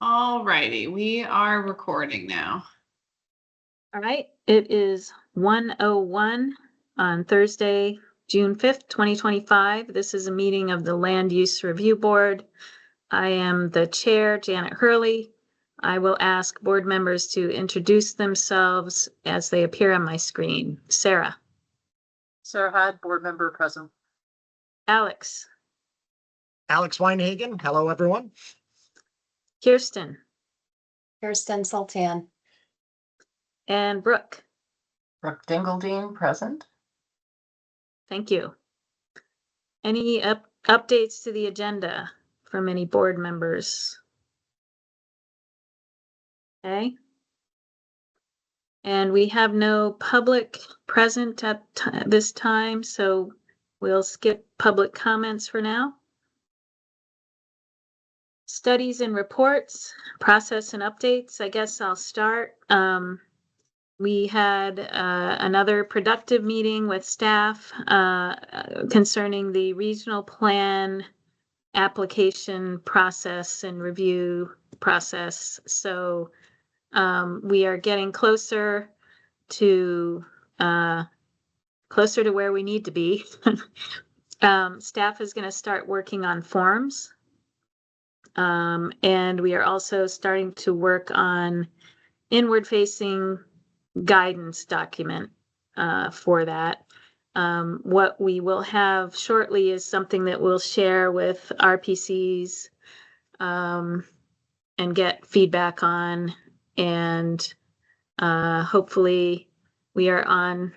All righty, we are recording now. All right, it is 1:01 on Thursday, June 5th, 2025. This is a meeting of the Land Use Review Board. I am the chair, Janet Hurley. I will ask board members to introduce themselves as they appear on my screen. Sarah. Sarah Hyde, board member present. Alex. Alex Weinhagen. Hello, everyone. Kirsten. Kirsten Sultan. And Brooke. Brooke Dingledine, present. Thank you. Any updates to the agenda from any board members? Okay. And we have no public present at this time, so we'll skip public comments for now. Studies and reports, process and updates. I guess I'll start. We had another productive meeting with staff concerning the regional plan application process and review process. So we are getting closer to where we need to be. Staff is going to start working on forms. And we are also starting to work on inward-facing guidance document for that. What we will have shortly is something that we'll share with RPCs and get feedback on, and hopefully we are on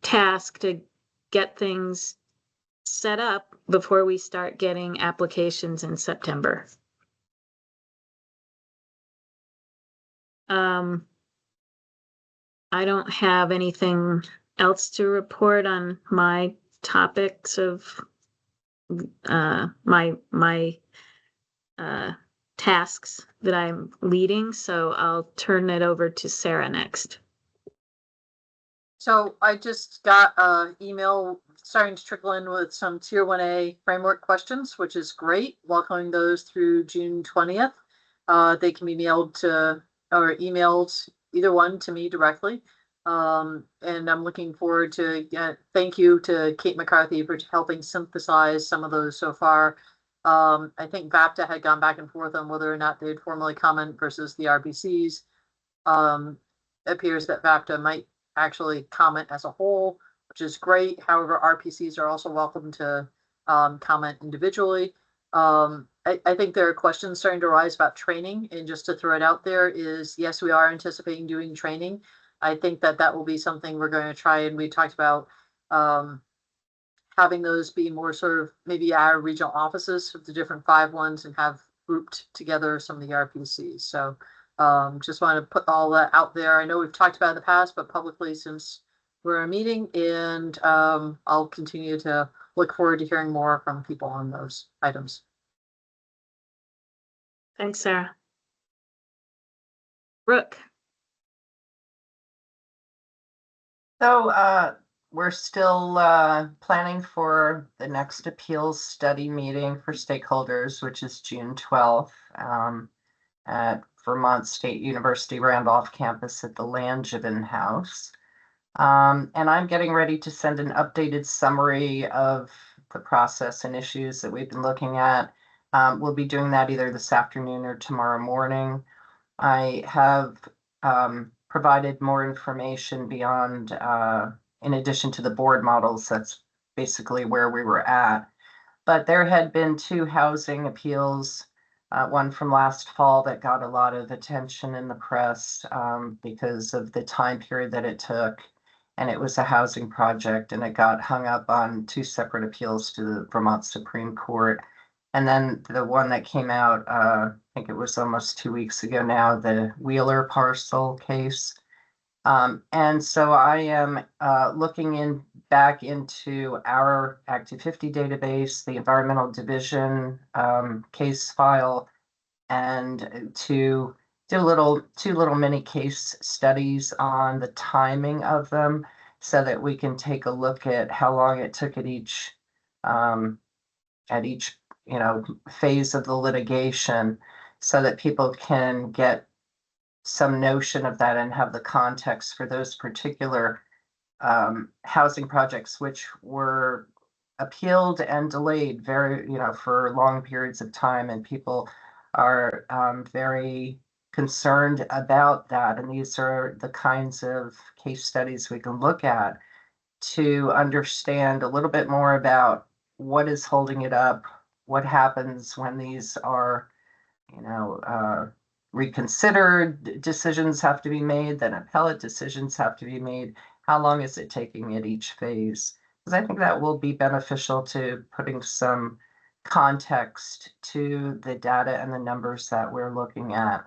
task to get things set up before we start getting applications in September. I don't have anything else to report on my topics of my tasks that I'm leading, so I'll turn it over to Sarah next. So I just got an email starting to trickle in with some Tier 1A framework questions, which is great. Welcoming those through June 20th. They can be mailed to or emailed, either one, to me directly. And I'm looking forward to thank you to Kate McCarthy for helping synthesize some of those so far. I think VAPTA had gone back and forth on whether or not they'd formally comment versus the RPCs. Appears that VAPTA might actually comment as a whole, which is great. However, RPCs are also welcome to comment individually. I think there are questions starting to arise about training, and just to throw it out there is, yes, we are anticipating doing training. I think that will be something we're going to try, and we talked about having those be more sort of maybe our regional offices of the different 5 ones and have grouped together some of the RPCs. So just want to put all that out there. I know we've talked about it in the past, but publicly since we're a meeting, and I'll continue to look forward to hearing more from people on those items. Thanks, Sarah. Brooke. So we're still planning for the next appeals study meeting for stakeholders, which is June 12th at Vermont State University Randolph campus at the Langevin House. And I'm getting ready to send an updated summary of the process and issues that we've been looking at. We'll be doing that either this afternoon or tomorrow morning. I have provided more information beyond, in addition to the board models. That's basically where we were at. But there had been 2 housing appeals, one from last fall that got a lot of attention in the press because of the time period that it took. And it was a housing project, and it got hung up on 2 separate appeals to the Vermont Supreme Court. And then the one that came out, I think it was almost 2 weeks ago now, the Wheeler parcel case. And so I am looking back into our Active 50 database, the Environmental Division case file, and to do 2 little mini case studies on the timing of them, so that we can take a look at how long it took at each phase of the litigation so that people can get some notion of that and have the context for those particular housing projects, which were appealed and delayed for long periods of time, and people are very concerned about that. And these are the kinds of case studies we can look at to understand a little bit more about what is holding it up, what happens when these are, reconsidered, decisions have to be made, then appellate decisions have to be made. How long is it taking at each phase? Because I think that will be beneficial to putting some context to the data and the numbers that we're looking at.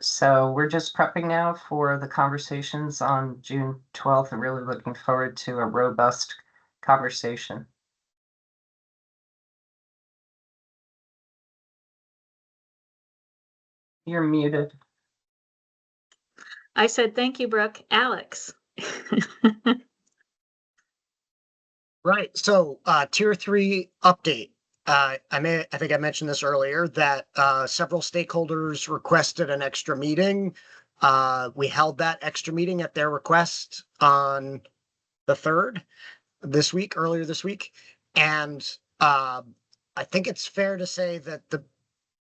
So we're just prepping now for the conversations on June 12th and really looking forward to a robust conversation. You're muted. I said, thank you, Brooke. Alex. Right. So tier 3 update. I think I mentioned this earlier that several stakeholders requested an extra meeting. We held that extra meeting at their request on the 3rd earlier this week. And I think it's fair to say that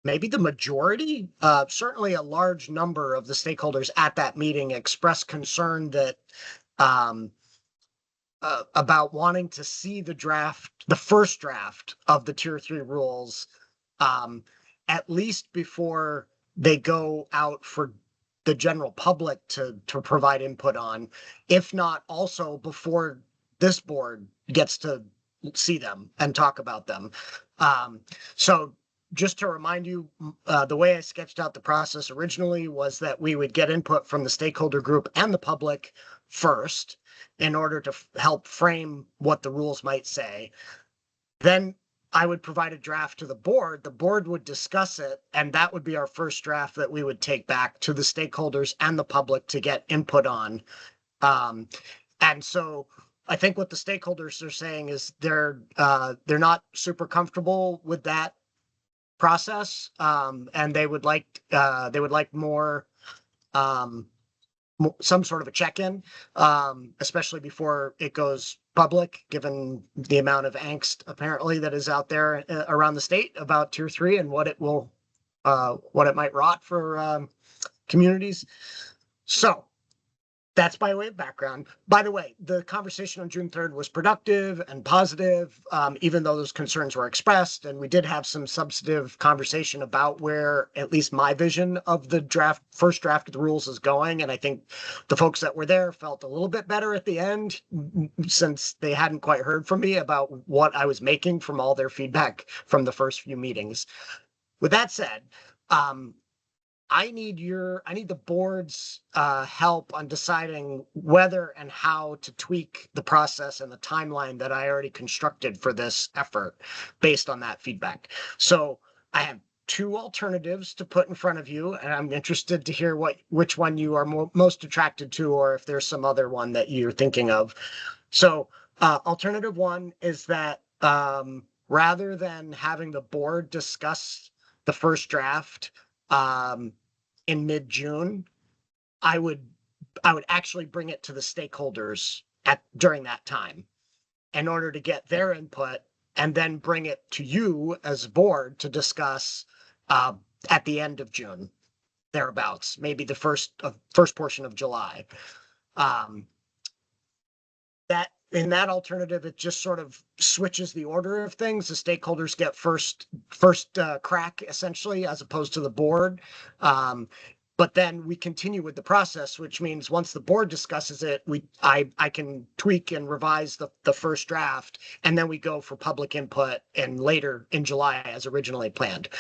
maybe the majority, certainly a large number of the stakeholders at that meeting expressed concern that about wanting to see the first draft of the tier 3 rules, at least before they go out for the general public to provide input on, if not also before this board gets to see them and talk about them. So just to remind you, the way I sketched out the process originally was that we would get input from the stakeholder group and the public first in order to help frame what the rules might say. Then I would provide a draft to the board. The board would discuss it, and that would be our first draft that we would take back to the stakeholders and the public to get input on. And so I think what the stakeholders are saying is they're not super comfortable with that process, and they would like more some sort of a check-in, especially before it goes public, given the amount of angst apparently that is out there around the state about tier 3 and what it might rot for communities. So that's by way of background. By the way, the conversation on June 3rd was productive and positive, even though those concerns were expressed. And we did have some substantive conversation about where at least my vision of the first draft of the rules is going. And I think the folks that were there felt a little bit better at the end, since they hadn't quite heard from me about what I was making from all their feedback from the first few meetings. With that said, I need the board's help on deciding whether and how to tweak the process and the timeline that I already constructed for this effort based on that feedback. So I have 2 alternatives to put in front of you, and I'm interested to hear which one you are most attracted to, or if there's some other one that you're thinking of. So alternative 1 is that rather than having the board discuss the first draft in mid-June, I would actually bring it to the stakeholders during that time in order to get their input, and then bring it to you as a board to discuss at the end of June, thereabouts, maybe the first portion of July. In that alternative, it just sort of switches the order of things. The stakeholders get first crack, essentially, as opposed to the board. But then we continue with the process, which means once the board discusses it, I can tweak and revise the first draft, and then we go for public input and later in July as originally planned.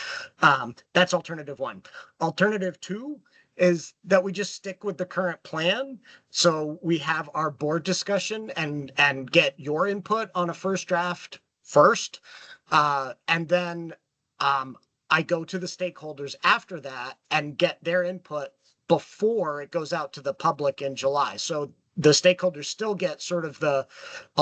That's alternative 1. Alternative 2 is that we just stick with the current plan. So we have our board discussion and get your input on a first draft first. And then I go to the stakeholders after that and get their input before it goes out to the public in July. So the stakeholders still get sort of a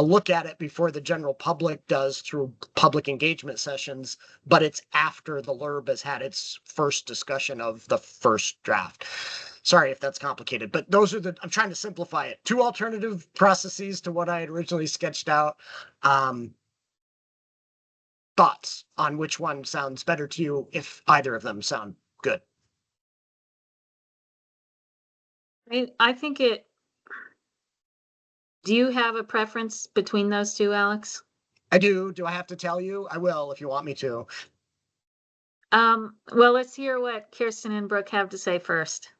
look at it before the general public does through public engagement sessions, but it's after the LURB has had its first discussion of the first draft. Sorry if that's complicated, but those are I'm trying to simplify it. 2 alternative processes to what I had originally sketched out. Thoughts on which one sounds better to you, if either of them sound good? I think do you have a preference between those two, Alex? I do. Do I have to tell you? I will if you want me to. Well, let's hear what Kirsten and Brooke have to say first.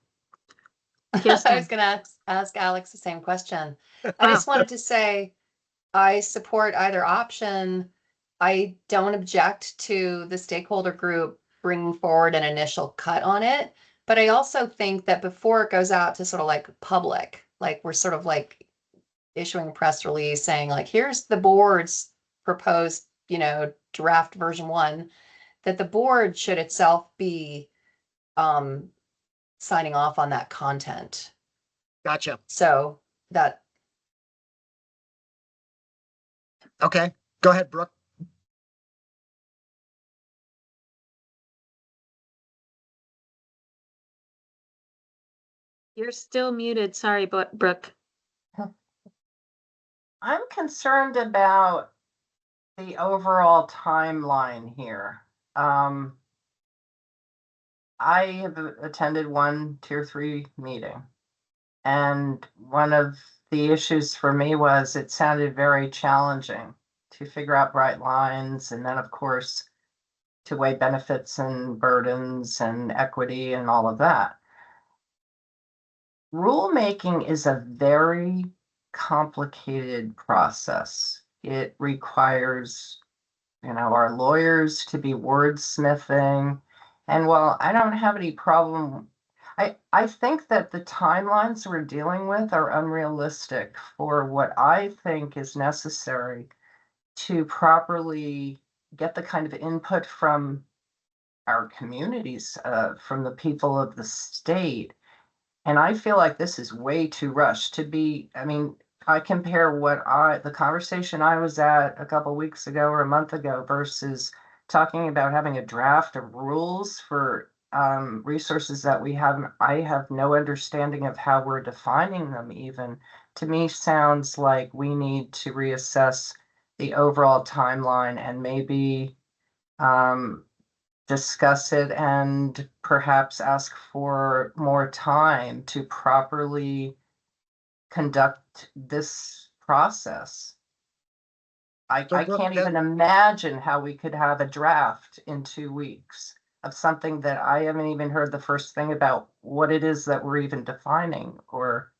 I Kirsten. was gonna ask Alex the same question. I just wanted to say, I support either option. I don't object to the stakeholder group bringing forward an initial cut on it. But I also think that before it goes out to sort of like public, like we're sort of like issuing a press release saying like, here's the board's proposed, draft version 1, that the board should itself be signing off on that content. Gotcha. So that. Okay. Go ahead, Brooke. You're still muted. Sorry, Brooke. I'm concerned about the overall timeline here. I have attended one Tier 3 meeting, and one of the issues for me was it sounded very challenging to figure out bright lines, and then of course to weigh benefits and burdens and equity and all of that. Rulemaking is a very complicated process. It requires, our lawyers to be wordsmithing. And while I don't have any problem, I think that the timelines we're dealing with are unrealistic for what I think is necessary to properly get the kind of input from our communities, from the people of the state. And I feel like this is way too rushed to be. I compare the conversation I was at a couple weeks ago or a month ago versus talking about having a draft of rules for resources that we have. I have no understanding of how we're defining them even. To me, sounds like we need to reassess the overall timeline and maybe discuss it and perhaps ask for more time to properly conduct this process. I can't even imagine how we could have a draft in 2 weeks of something that I haven't even heard the first thing about what it is that we're even defining. Or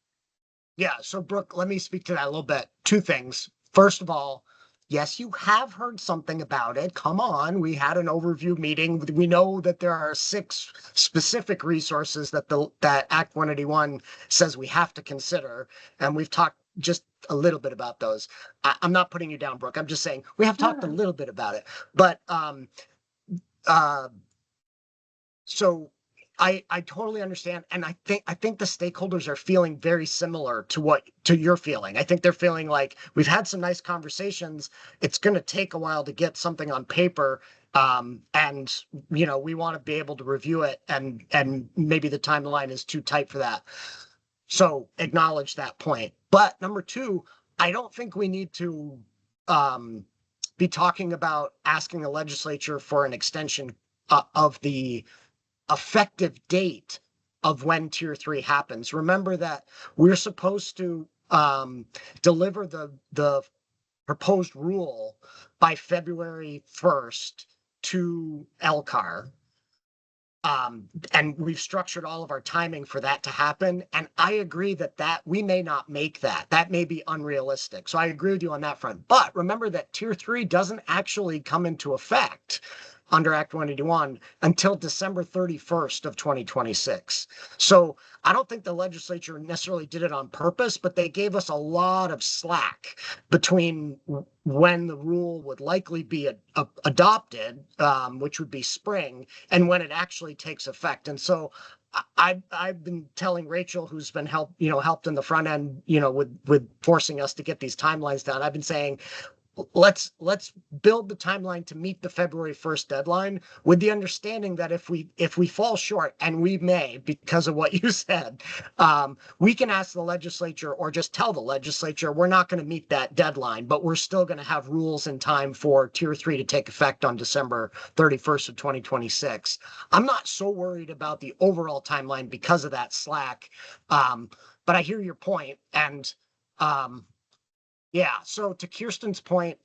yeah, so Brooke, let me speak to that a little bit. 2 things. First of all, yes, you have heard something about it. Come on, we had an overview meeting. We know that there are 6 specific resources that that Act 181 says we have to consider, and we've talked just a little bit about those. I'm not putting you down, Brooke. I'm just saying we have talked a little bit about it. But so I totally understand, and I think the stakeholders are feeling very similar to your feeling. I think they're feeling like we've had some nice conversations. It's going to take a while to get something on paper, and we want to be able to review it, and maybe the timeline is too tight for that. So acknowledge that point. But number 2, I don't think we need to be talking about asking the legislature for an extension of the effective date of when Tier 3 happens. Remember that we're supposed to deliver the proposed rule by February 1st to LCAR. And we've structured all of our timing for that to happen. And I agree that we may not make that. That may be unrealistic. So I agree with you on that front. But remember that Tier 3 doesn't actually come into effect under Act 181 until December 31st of 2026. So I don't think the legislature necessarily did it on purpose, but they gave us a lot of slack between when the rule would likely be adopted, which would be spring, and when it actually takes effect. And so I've been telling Rachel, who's been helped in the front end, with forcing us to get these timelines down. I've been saying, let's build the timeline to meet the February 1st deadline, with the understanding that if we fall short, and we may because of what you said, we can ask the legislature or just tell the legislature we're not going to meet that deadline, but we're still going to have rules in time for tier 3 to take effect on December 31st of 2026. I'm not so worried about the overall timeline because of that slack, but I hear your point. And yeah, so to Kirsten's point,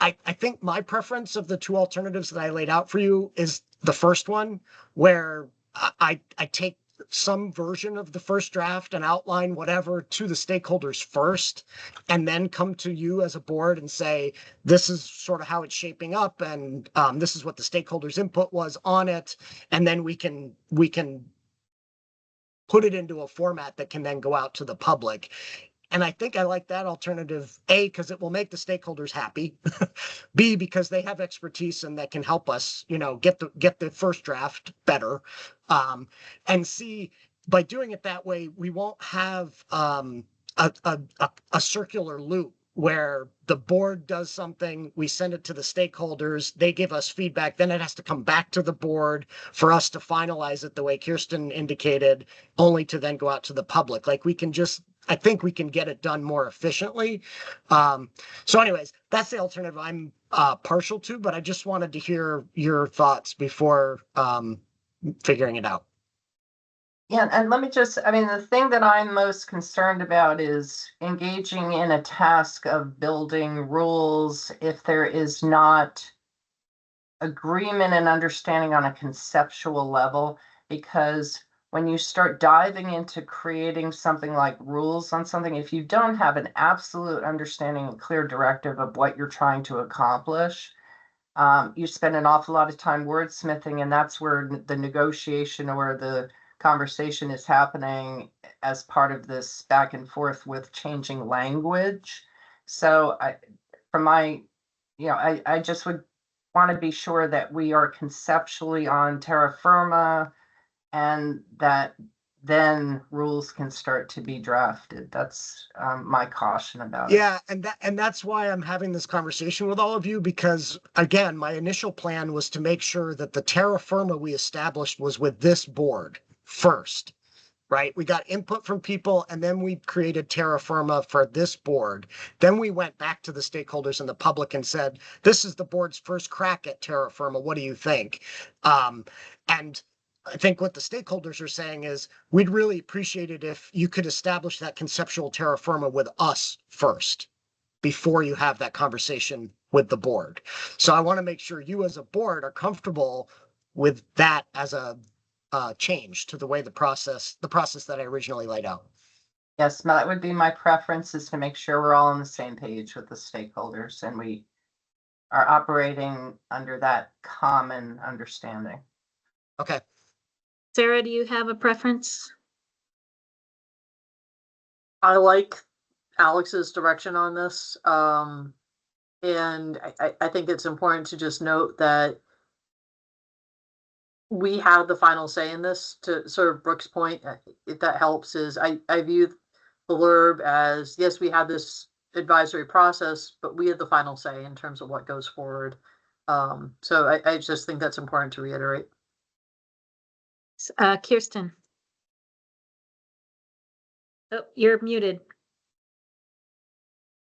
I think my preference of the two alternatives that I laid out for you is the first one, where I take some version of the first draft and outline whatever to the stakeholders first, and then come to you as a board and say, this is sort of how it's shaping up, and this is what the stakeholders' input was on it, and then we can put it into a format that can then go out to the public. And I think I like that alternative, A, because it will make the stakeholders happy, B, because they have expertise and that can help us, get the first draft better, and C, by doing it that way, we won't have a circular loop where the board does something, we send it to the stakeholders, they give us feedback, then it has to come back to the board for us to finalize it the way Kirsten indicated, only to then go out to the public. Like, I think we can get it done more efficiently. So anyways, that's the alternative I'm partial to, but I just wanted to hear your thoughts before figuring it out. Yeah, and let me the thing that I'm most concerned about is engaging in a task of building rules if there is not agreement and understanding on a conceptual level, because when you start diving into creating something like rules on something, if you don't have an absolute understanding and clear directive of what you're trying to accomplish, you spend an awful lot of time wordsmithing, and that's where the negotiation or the conversation is happening as part of this back and forth with changing language. So I just would want to be sure that we are conceptually on terra firma, and that then rules can start to be drafted. That's my caution about it. Yeah, and that's why I'm having this conversation with all of you, because again, my initial plan was to make sure that the terra firma we established was with this board first, right? We got input from people, and then we created terra firma for this board. Then we went back to the stakeholders and the public and said, this is the board's first crack at terra firma. What do you think? And I think what the stakeholders are saying is, we'd really appreciate it if you could establish that conceptual terra firma with us first, before you have that conversation with the board. So I want to make sure you as a board are comfortable with that as a change to the way the process that I originally laid out. Yes, that would be my preference, is to make sure we're all on the same page with the stakeholders and we are operating under that common understanding. Okay. Sarah, do you have a preference? I like Alex's direction on this. And I think it's important to just note that we have the final say in this. To sort of Brooke's point, if that helps, is I view the blurb as, yes, we have this advisory process, but we have the final say in terms of what goes forward. So I just think that's important to reiterate. Kirsten. Oh, you're muted.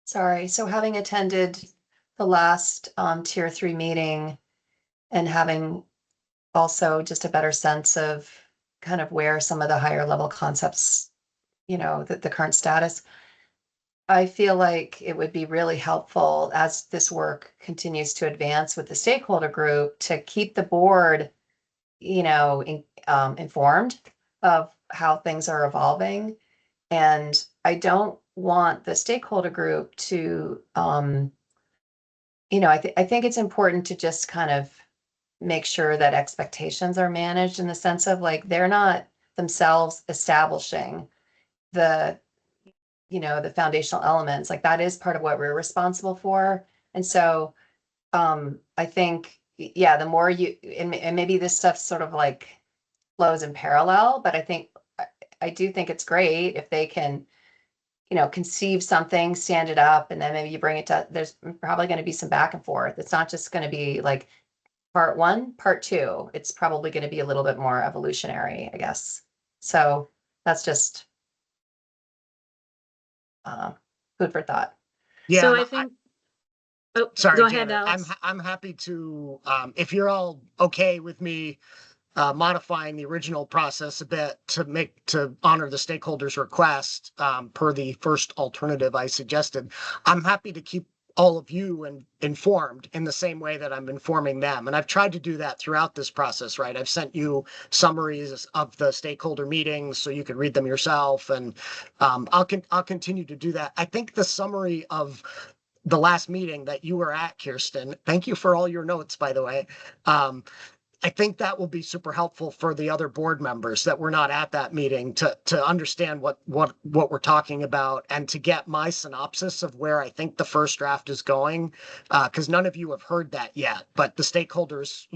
Sorry. So having attended the last tier 3 meeting and having also just a better sense of kind of where some of the higher level concepts, the current status, I feel like it would be really helpful as this work continues to advance with the stakeholder group to keep the board, informed of how things are evolving. And I don't want the stakeholder group to, I think it's important to just kind of make sure that expectations are managed, in the sense of, like, they're not themselves establishing the foundational elements. Like, that is part of what we're responsible for. And so I think, the more and maybe this stuff's sort of like flows in parallel, but I do think it's great if they can, conceive something, stand it up, and then maybe you bring it to, there's probably going to be some back and forth. It's not just going to be like part one, part two. It's probably going to be a little bit more evolutionary, I guess. So that's just food for thought. Yeah, So and I think, oh, sorry, go ahead, Janet. Alex. I'm happy to, if you're all okay with me modifying the original process a bit to honor the stakeholders' request per the first alternative I suggested, I'm happy to keep all of you informed in the same way that I'm informing them. And I've tried to do that throughout this process, right? I've sent you summaries of the stakeholder meetings so you can read them yourself. And I'll continue to do that. I think the summary of the last meeting that you were at, Kirsten, thank you for all your notes, by the way. I think that will be super helpful for the other board members that were not at that meeting to understand what we're talking about and to get my synopsis of where I think the first draft is going. Because none of you have heard that yet, but the stakeholders,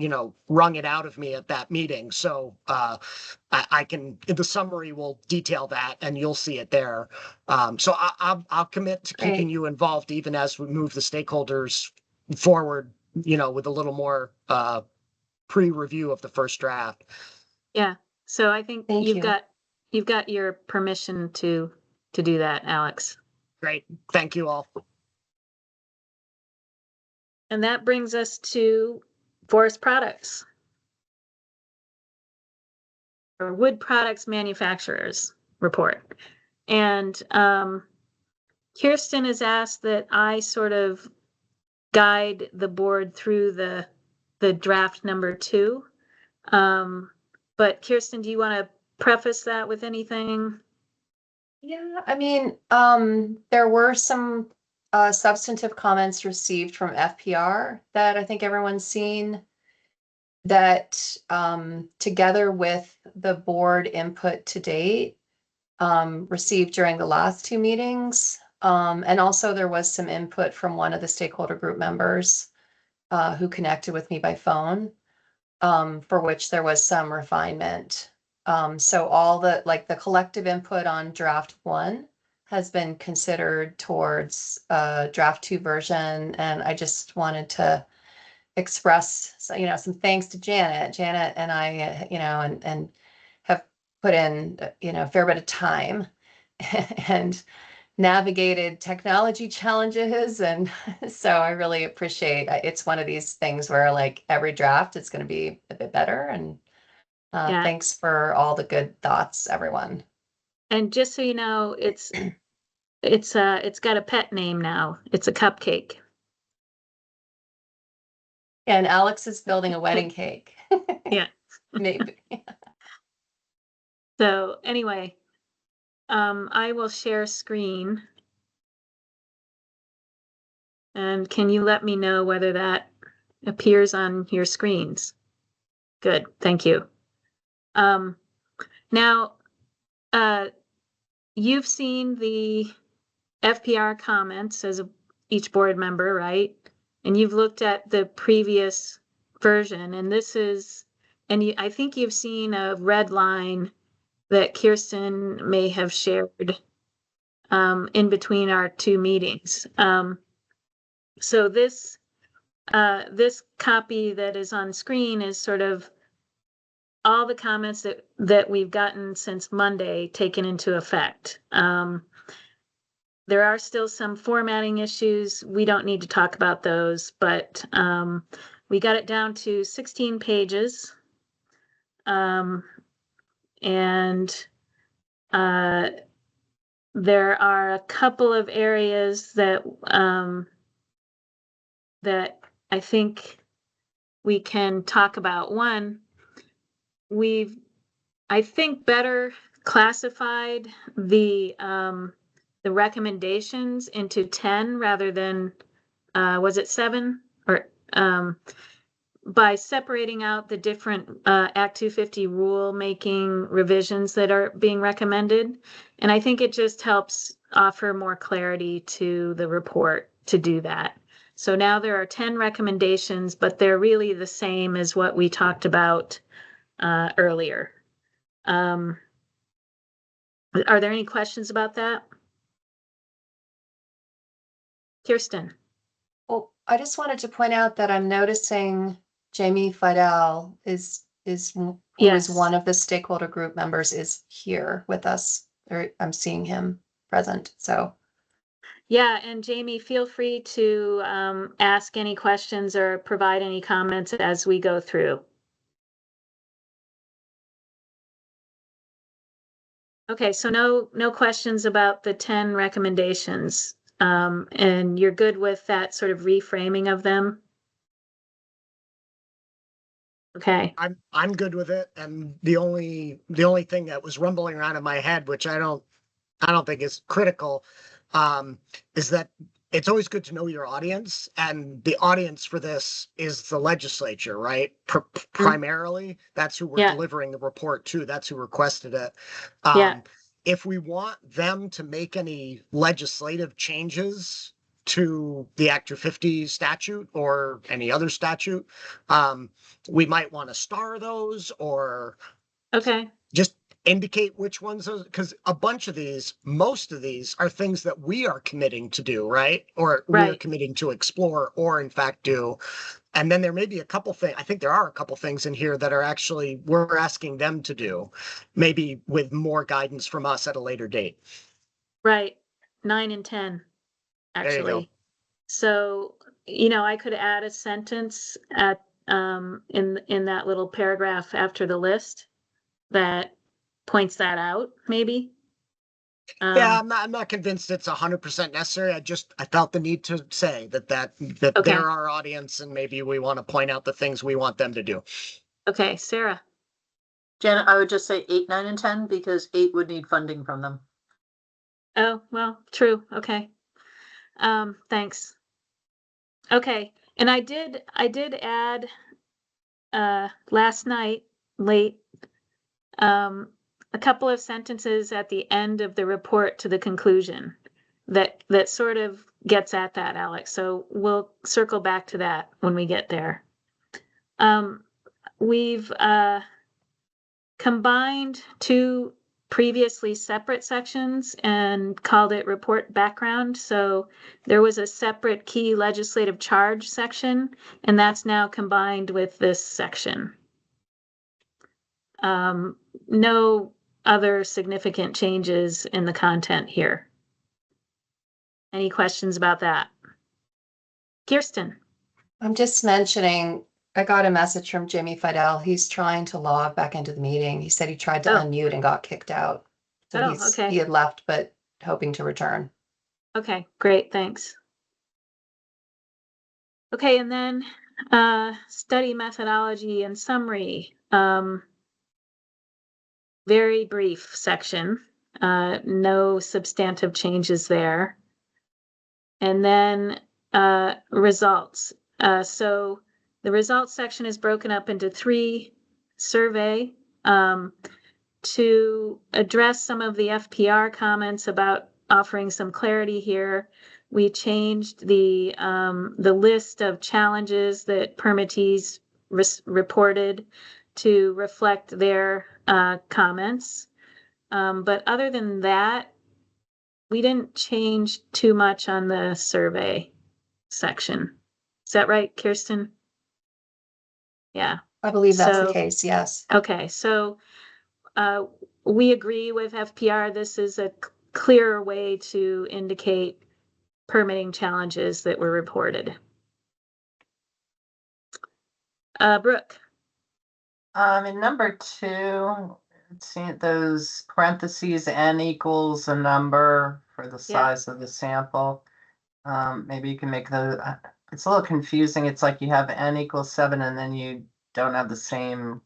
wrung it out of me at that meeting. So I can, the summary will detail that and you'll see it there. So I'll commit to keeping you involved even as we move the stakeholders forward, with a little more pre-review of the first draft. Yeah. So I think Thank you've you. got your permission to do that, Alex. Great. Thank you all. And that brings us to forest products or wood products manufacturers report. And Kirsten has asked that I sort of guide the board through the draft number 2. But Kirsten, do you want to preface that with anything? Yeah, I mean, there were some substantive comments received from FPR that I think everyone's seen that together with the board input to date received during the last 2 meetings. And also there was some input from one of the stakeholder group members who connected with me by phone, for which there was some refinement. So all the collective input on draft 1 has been considered towards draft 2 version. And I just wanted to express, some thanks to Janet. Janet and I, and have put in, a fair bit of time and navigated technology challenges. And so I really appreciate it's one of these things where every draft it's going to be a bit better. And thanks for all the good thoughts, everyone. And just so you know, it's got a pet name now. It's a cupcake. And Alex is building a wedding cake. Yeah. Maybe. So anyway, I will share screen. And can you let me know whether that appears on your screens? Good, thank you. Now, you've seen the FPR comments as each board member, right? And you've looked at the previous version, and this is, and I think you've seen a red line that Kirsten may have shared in between our 2 meetings. So this copy that is on screen is sort of all the comments that we've gotten since Monday taken into effect. There are still some formatting issues. We don't need to talk about those, but we got it down to 16 pages. And there are a couple of areas that that I think we can talk about. One, we've, I think, better classified the recommendations into 10 rather than was it 7 or by separating out the different Act 250 rule making revisions that are being recommended. And I think it just helps offer more clarity to the report to do that. So now there are 10 recommendations, but they're really the same as what we talked about earlier. Are there any questions about that? Kirsten? Well, I just wanted to point out that I'm noticing Jamie Fidel who Yes. is one of the stakeholder group members, is here with us. Or I'm seeing him present, so. Yeah, and Jamie, feel free to ask any questions or provide any comments as we go through. Okay, so no questions about the 10 recommendations. And you're good with that sort of reframing of them? Okay, I'm good with it. And the only thing that was rumbling around in my head, which I don't think is critical, is that it's always good to know your audience, and the audience for this is the legislature, right? Primarily, that's who we're Yeah. delivering the report to. That's who requested it. Yeah. If we want them to make any legislative changes to the Act 250 statute or any other statute, we might want to star those or okay, just indicate which ones, because a bunch of these, most of these are things that we are committing to do, right? Or we're Right. committing to explore or in fact do. And then there may be a couple things, I think there are a couple things in here that are actually, we're asking them to do, maybe with more guidance from us at a later date. right. 9 and 10, There you go. actually. So, I could add a sentence at in that little paragraph after the list that points that out, maybe. Yeah, I'm not convinced it's 100% necessary. I felt the need to say that Okay. they're our audience, and maybe we want to point out the things we want them to do. Okay, Sarah. Janet, I would just say 8, 9, and 10 because 8 would need funding from them. Oh, well, true. Okay. Thanks. Okay, and I did add last night late a couple of sentences at the end of the report to the conclusion that sort of gets at that, Alex. So we'll circle back to that when we get there. We've combined 2 previously separate sections and called it report background. So there was a separate key legislative charge section, and that's now combined with this section. No other significant changes in the content here. Any questions about that? Kirsten? I'm just mentioning, I got a message from Jamie Fidel. He's trying to log back into the meeting. He said he tried to Oh. unmute and got kicked out. So Oh, okay. he had left, but hoping to return. Okay, great, thanks. Okay, and then study methodology and summary. Very brief section. No substantive changes there. And then results. So the results section is broken up into 3 survey. To address some of the FPR comments about offering some clarity here, we changed the list of challenges that permittees reported to reflect their comments. But other than that, we didn't change too much on the survey section. Is that right, Kirsten? Yeah. I believe that's So- the case, yes. Okay, so we agree with FPR. This is a clearer way to indicate permitting challenges that were reported. Brooke? In number 2, see those parentheses, n equals a number for the size of the sample. Maybe you can make it's a little confusing. It's like you have n equals 7 and then you don't have the same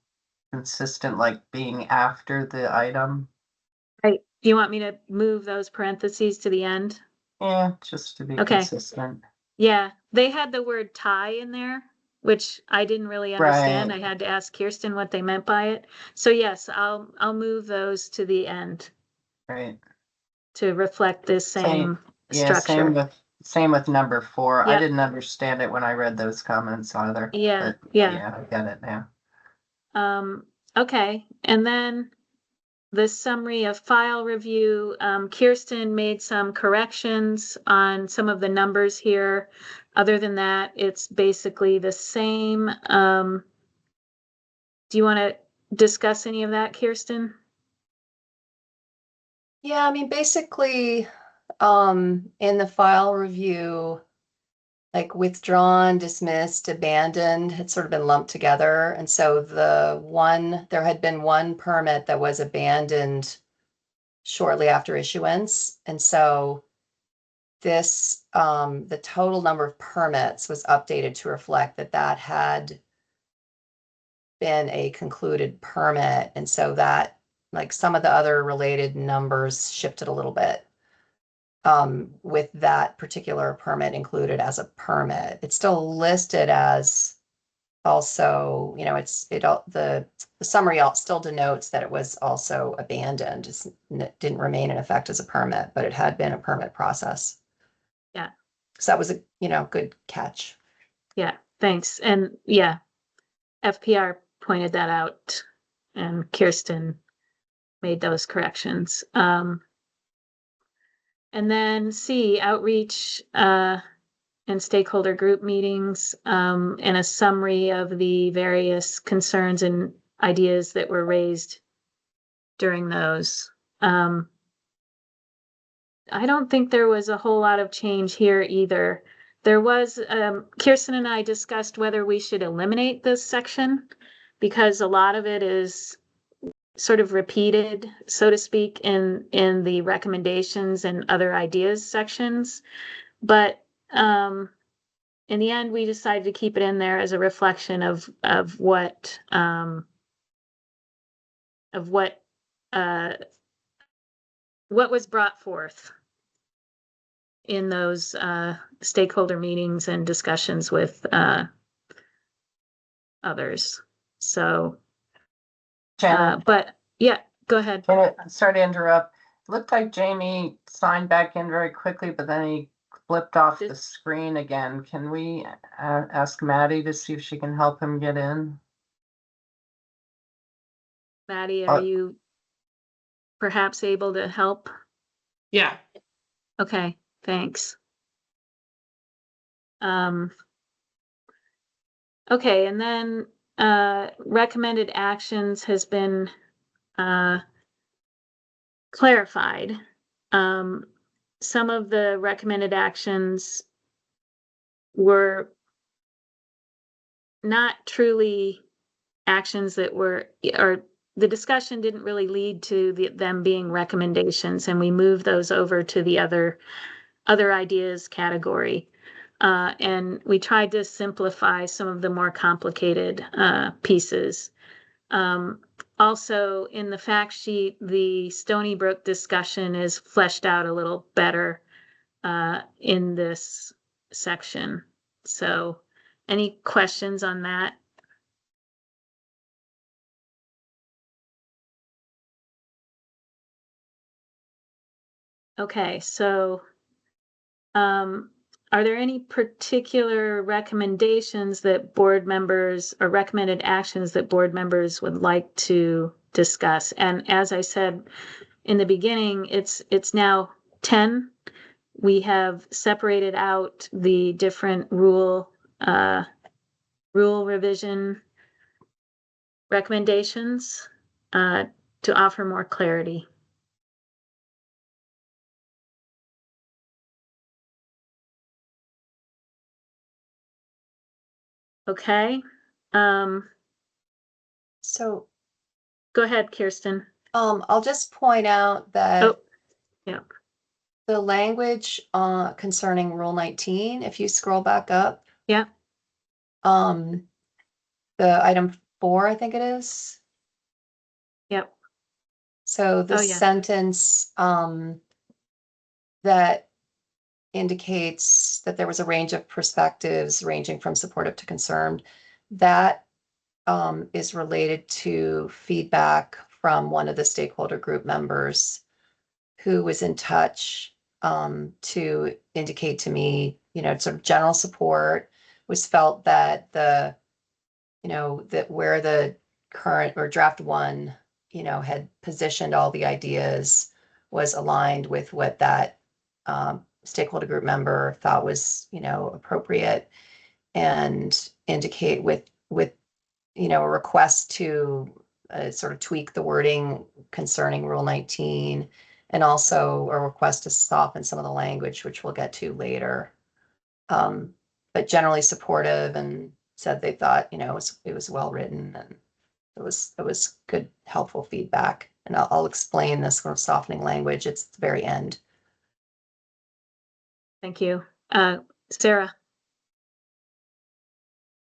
consistent like being after the item. Right. Do you want me to move those parentheses to the end? Yeah, just to be Okay. consistent. Yeah, they had the word tie in there, which I didn't really understand. Right. I had to ask Kirsten what they meant by it. So yes, I'll move those to the end Right. to reflect this same Yeah, structure. same with number 4. Yeah. I didn't understand it when I read those comments either. Yeah, but yeah. Yeah, I get it now. Okay, and then the summary of file review, Kirsten made some corrections on some of the numbers here. Other than that, it's basically the same. Do you want to discuss any of that, Kirsten? Yeah, I mean, basically, in the file review, like withdrawn, dismissed, abandoned, had sort of been lumped together. And so there had been one permit that was abandoned shortly after issuance. And so this, the total number of permits was updated to reflect that that had been a concluded permit. And so that, like, some of the other related numbers shifted a little bit. With that particular permit included as a permit. It's still listed as also, you know, the summary still denotes that it was also abandoned. It didn't remain in effect as a permit, but it had been a permit process. Yeah. So that was a, you know, good catch. Yeah, thanks. And yeah, FPR pointed that out and Kirsten made those corrections. And then C, outreach and stakeholder group meetings, and a summary of the various concerns and ideas that were raised during those. I don't think there was a whole lot of change here either. There was, Kirsten and I discussed whether we should eliminate this section because a lot of it is sort of repeated, so to speak, in the recommendations and other ideas sections. But in the end, we decided to keep it in there as a reflection of what was brought forth in those stakeholder meetings and discussions with others. So, Janet, but yeah, go ahead. sorry to interrupt. Looked like Jamie signed back in very quickly, but then he flipped off the screen again. Can we ask Maddie to see if she can help him get in? Maddie, are you perhaps able to help? Yeah. Okay, thanks. Okay, and then recommended actions has been clarified. Some of the recommended actions were not truly actions that were, or the discussion didn't really lead to them being recommendations, and we moved those over to the other ideas category. And we tried to simplify some of the more complicated pieces. Also, in the fact sheet, the Stony Brook discussion is fleshed out a little better in this section. So, any questions on that? Okay, so are there any particular recommendations that board members or recommended actions that board members would like to discuss? And as I said in the beginning, it's now 10. We have separated out the different rule revision recommendations to offer more clarity. Okay. So Go ahead, Kirsten. I'll just point out that Oh, yeah. the language concerning Rule 19, if you scroll back up. Yeah. The item 4, I think it is. Yep. So the Oh, yeah. sentence that indicates that there was a range of perspectives ranging from supportive to concerned, that is related to feedback from one of the stakeholder group members who was in touch to indicate to me, you know, sort of general support. Was felt that that where the current or draft 1 had positioned all the ideas was aligned with what that stakeholder group member thought was, appropriate, and indicate with a request to sort of tweak the wording concerning Rule 19, and also a request to soften some of the language, which we'll get to later. But generally supportive, and said they thought, it was well written, and it was good, helpful feedback. And I'll explain this sort of softening language. It's at the very end. Thank you. Sarah?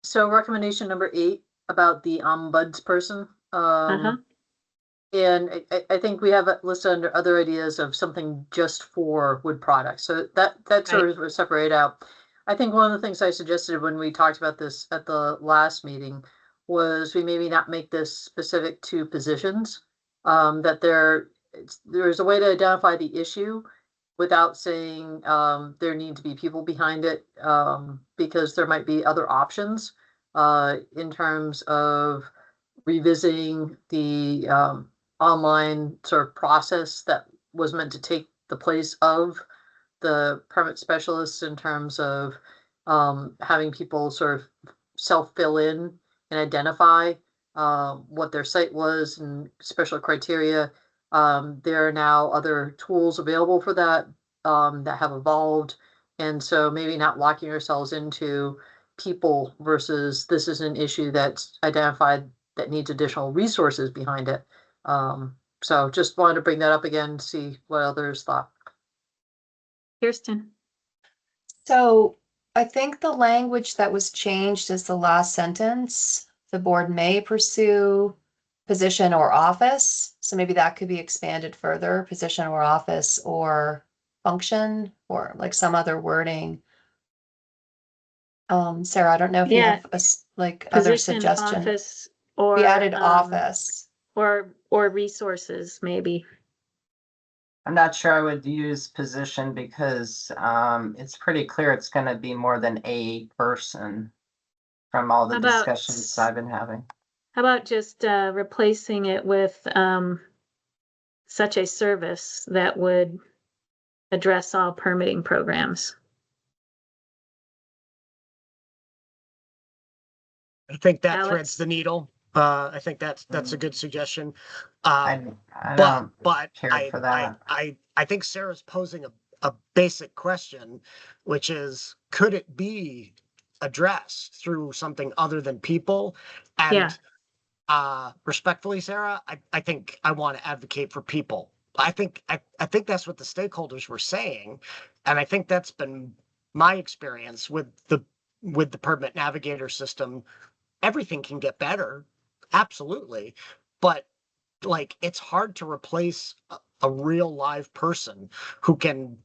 So recommendation number 8 about the ombudsperson. Uh-huh. And I think we have it listed under other ideas of something just for wood products. So that sort of was separated out. I think one of the things I suggested when we talked about this at the last meeting was we maybe not make this specific to positions. That there's a way to identify the issue without saying there need to be people behind it, because there might be other options in terms of revisiting the online sort of process that was meant to take the place of the permit specialists, in terms of having people sort of self-fill in and identify what their site was and special criteria. There are now other tools available for that that have evolved. And so maybe not locking ourselves into people versus this is an issue that's identified that needs additional resources behind it. So just wanted to bring that up again, see what others thought. Kirsten? So I think the language that was changed is the last sentence. The board may pursue position or office. So maybe that could be expanded further, position or office or function, or like some other wording. Sarah, I don't know if you Yeah. have other Position, suggestion. office, or We added office. or resources, maybe. I'm not sure I would use position because it's pretty clear it's going to be more than a person from all the How about- discussions I've been having. How about just replacing it with such a service that would address all permitting programs? I think that Alex? threads the needle. I think that's a good suggestion. I But don't care for that. I think Sarah's posing a basic question, which is, could it be addressed through something other than people? Yeah. And respectfully, Sarah, I think I want to advocate for people. I think that's what the stakeholders were saying, and I think that's been my experience with the permit navigator system. Everything can get better, absolutely, but like it's hard to replace a real live person who can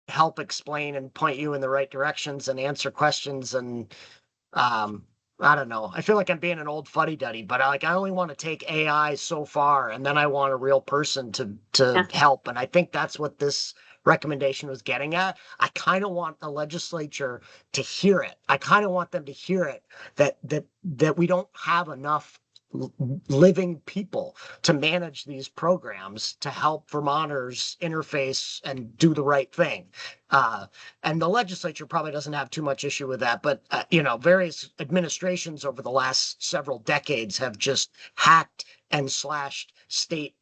help explain and point you in the right directions and answer questions. And I don't know, I feel like I'm being an old fuddy-duddy, but I only want to take AI so far, and then I want a real person to Yeah. help. And I think that's what this recommendation was getting at. I kind of want the legislature to hear it. I kind of want them to hear it, that we don't have enough living people to manage these programs to help Vermonters interface and do the right thing. And the legislature probably doesn't have too much issue with that, but various administrations over the last several decades have just hacked and slashed state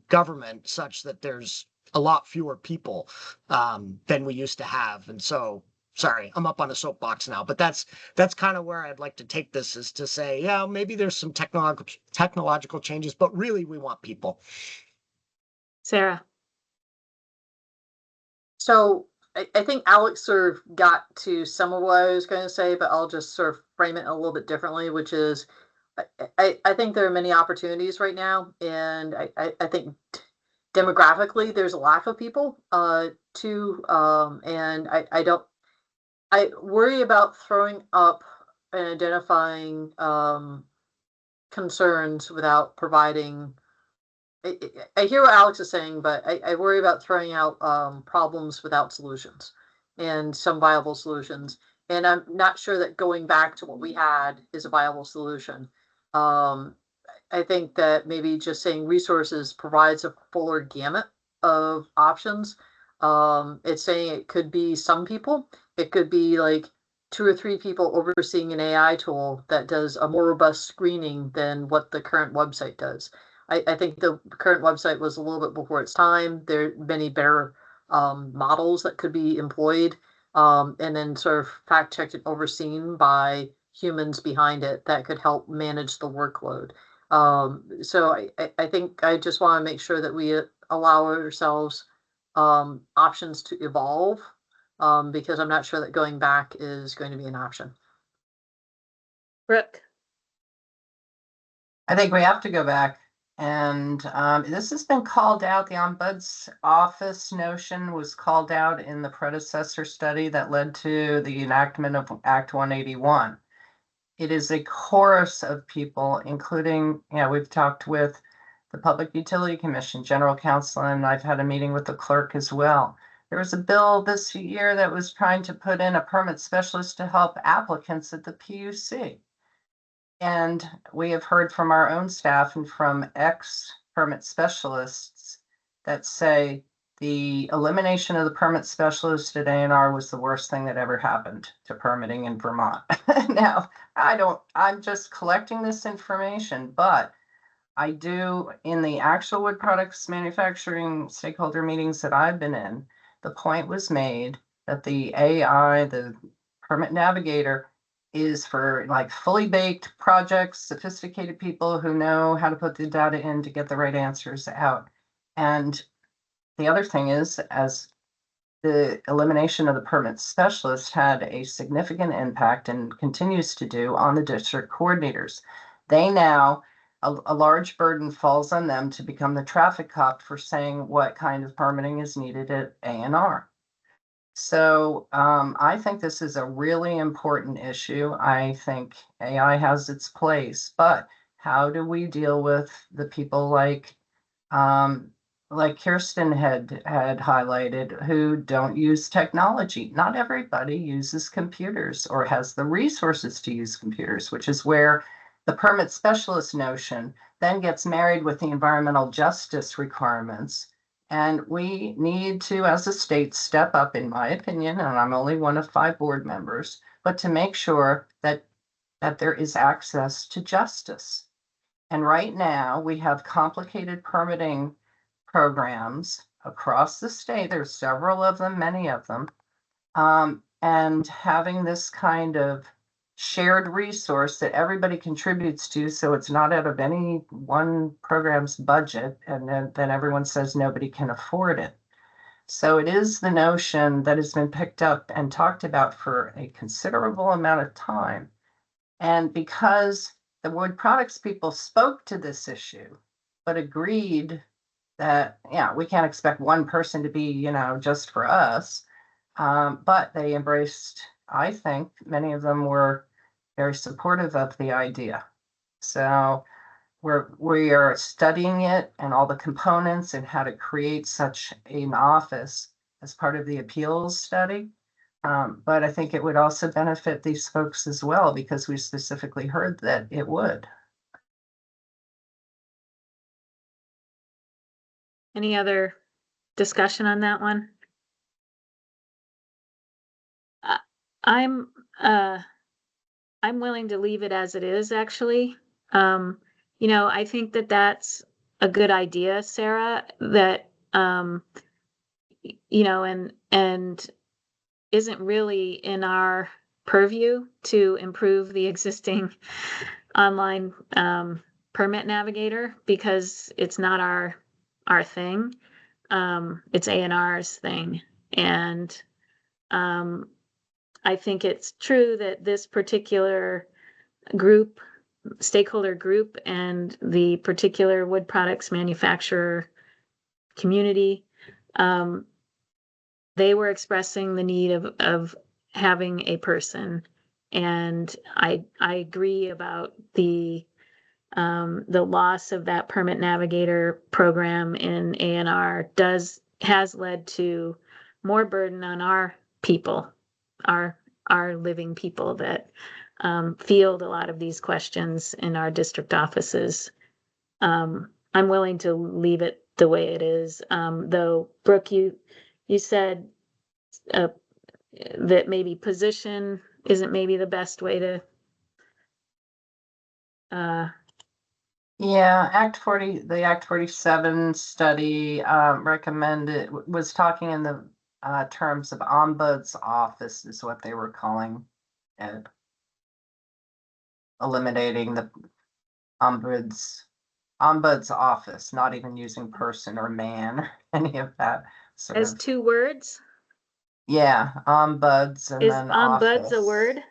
government such that there's a lot fewer people than we used to have. And so, sorry, I'm up on a soapbox now, but that's kind of where I'd like to take this, is to say, yeah, maybe there's some technological changes, but really we want people. Sarah? So I think Alex sort of got to some of what I was going to say, but I'll just sort of frame it a little bit differently, which is I think there are many opportunities right now, and I think demographically there's a lack of people too, and I worry about throwing up and identifying concerns without providing. I hear what Alex is saying, but I worry about throwing out problems without solutions and some viable solutions. And I'm not sure that going back to what we had is a viable solution. I think that maybe just saying resources provides a fuller gamut of options. It's saying it could be some people, it could be like 2 or 3 people overseeing an AI tool that does a more robust screening than what the current website does. I think the current website was a little bit before its time. There are many better models that could be employed, and then sort of fact checked and overseen by humans behind it that could help manage the workload. So I think I just want to make sure that we allow ourselves options to evolve, because I'm not sure that going back is going to be an option. Brooke? I think we have to go back. And this has been called out. The Ombuds Office notion was called out in the predecessor study that led to the enactment of Act 181. It is a chorus of people, including, we've talked with the Public Utility Commission, General Counsel, and I've had a meeting with the clerk as well. There was a bill this year that was trying to put in a permit specialist to help applicants at the PUC. And we have heard from our own staff and from ex-permit specialists that say the elimination of the permit specialist at A&R was the worst thing that ever happened to permitting in Vermont. Now, I'm just collecting this information, but I do, in the actual wood products manufacturing stakeholder meetings that I've been in, the point was made that the AI, the permit navigator, is for like fully baked projects, sophisticated people who know how to put the data in to get the right answers out. And the other thing is, as the elimination of the permit specialist had a significant impact and continues to do on the district coordinators. They now, a large burden falls on them to become the traffic cop for saying what kind of permitting is needed at A&R. So I think this is a really important issue. I think AI has its place, but how do we deal with the people like Kirsten had highlighted, who don't use technology? Not everybody uses computers or has the resources to use computers, which is where the permit specialist notion then gets married with the environmental justice requirements. And we need to, as a state, step up, in my opinion, and I'm only one of 5 board members, but to make sure that there is access to justice. And right now, we have complicated permitting programs across the state. There's several of them, many of them. And having this kind of shared resource that everybody contributes to, so it's not out of any one program's budget, and then everyone says nobody can afford it. So it is the notion that has been picked up and talked about for a considerable amount of time. And because the wood products people spoke to this issue, but agreed that, we can't expect one person to be, just for us. But they embraced, I think many of them were very supportive of the idea. So we are studying it and all the components and how to create such an office as part of the appeals study. But I think it would also benefit these folks as well, because we specifically heard that it would. Any other discussion on that one? I'm willing to leave it as it is, actually. I think that that's a good idea, Sarah, that, and isn't really in our purview to improve the existing online permit navigator, because it's not our thing. It's A&R's thing. And I think it's true that this particular stakeholder group, and the particular wood products manufacturer community, they were expressing the need of having a person. And I agree about the loss of that permit navigator program in A&R has led to more burden on our people, our living people that field a lot of these questions in our district offices. I'm willing to leave it the way it is. Though, Brooke, you said that maybe position isn't maybe the best way to. Yeah, the Act 47 study recommended, was talking in the terms of ombuds office is what they were calling it. Eliminating the ombuds office, not even using person or man or any of that sort As of. 2 words? Yeah, ombuds and Is then ombuds office. a word?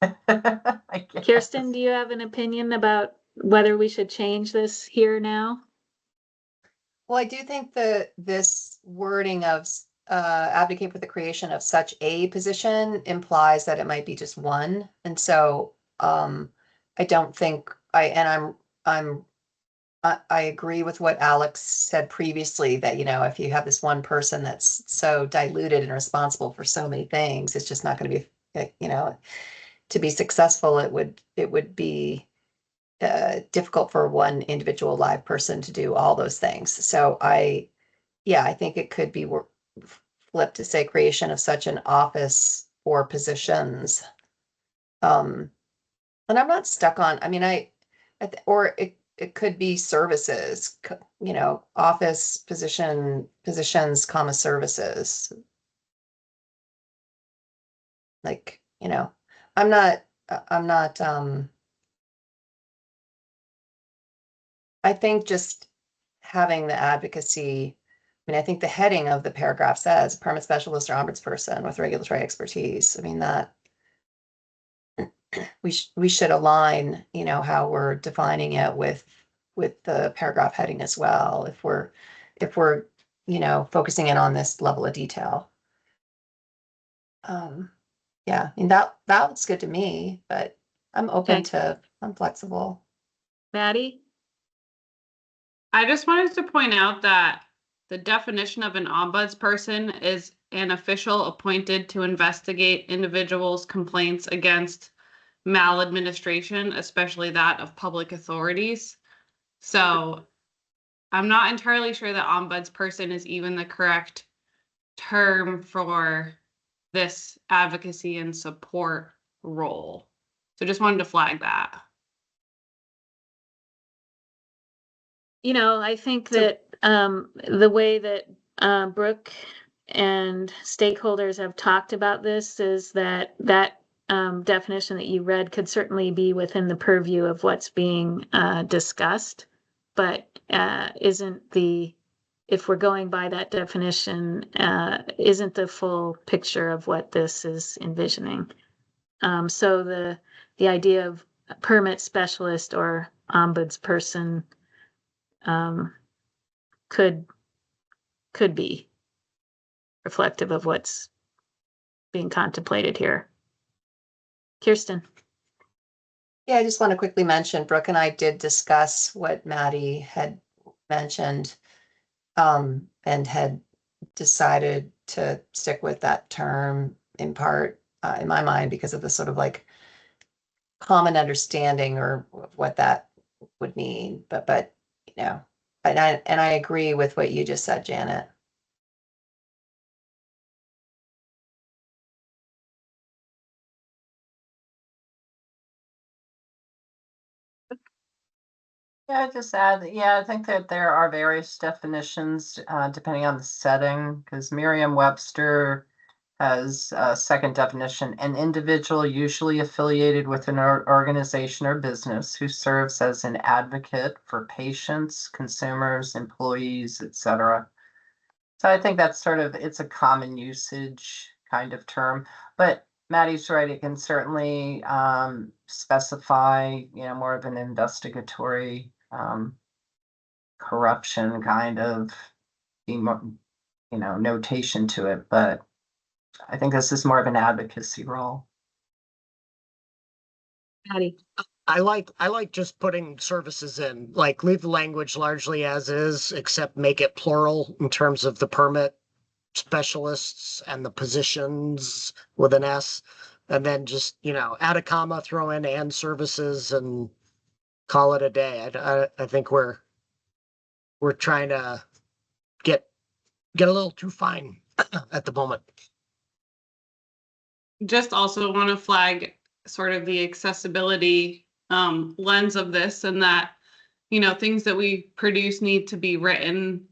I guess. Kirsten, do you have an opinion about whether we should change this here now? Well, I do think that this wording of advocate for the creation of such a position implies that it might be just one. And so I don't think I agree with what Alex said previously, that, you know, if you have this one person that's so diluted and responsible for so many things, it's just not going to be, you know, to be successful, it would be difficult for one individual live person to do all those things. So I think it could be flipped to say creation of such an office or positions. And I'm not stuck on, I mean, or it could be services, you know, office positions, comma, services. Like, you know, I'm not, I think just having the advocacy, I mean, I think the heading of the paragraph says permit specialist or ombudsperson with regulatory expertise. I mean, that we should align, you know, how we're defining it with the paragraph heading as well, if we're, you know, focusing in on this level of detail. Yeah, I mean, that looks good to me, but I'm open to, I'm flexible. Maddie? I just wanted to point out that the definition of an ombudsperson is an official appointed to investigate individuals' complaints against maladministration, especially that of public authorities. So I'm not entirely sure that ombudsperson is even the correct term for this advocacy and support role. So just wanted to flag that. You know, I think that the way that Brooke and stakeholders have talked about this is that definition that you read could certainly be within the purview of what's being discussed, but if we're going by that definition, isn't the full picture of what this is envisioning. So the idea of permit specialist or ombudsperson could be reflective of what's being contemplated here. Kirsten. Yeah, I just want to quickly mention, Brooke and I did discuss what Maddie had mentioned, and had decided to stick with that term in part, in my mind, because of the sort of like common understanding or what that would mean. But you know, and I agree with what you just said, Janet. Yeah, just add, I think that there are various definitions depending on the setting, because Merriam-Webster has a second definition: an individual usually affiliated with an organization or business who serves as an advocate for patients, consumers, employees, etc. So I think that's sort of, it's a common usage kind of term, but Maddie's right, it can certainly specify, you know, more of an investigatory corruption kind of, you know, notation to it, but I think this is more of an advocacy role. Maddie. I like just putting services in, like leave the language largely as is, except make it plural in terms of the permit specialists and the positions with an S, and then just, you know, add a comma, throw in and services, and call it a day. I think we're trying to get a little too fine at the moment. Just also want to flag sort of the accessibility lens of this, and that, you know, things that we produce need to be written.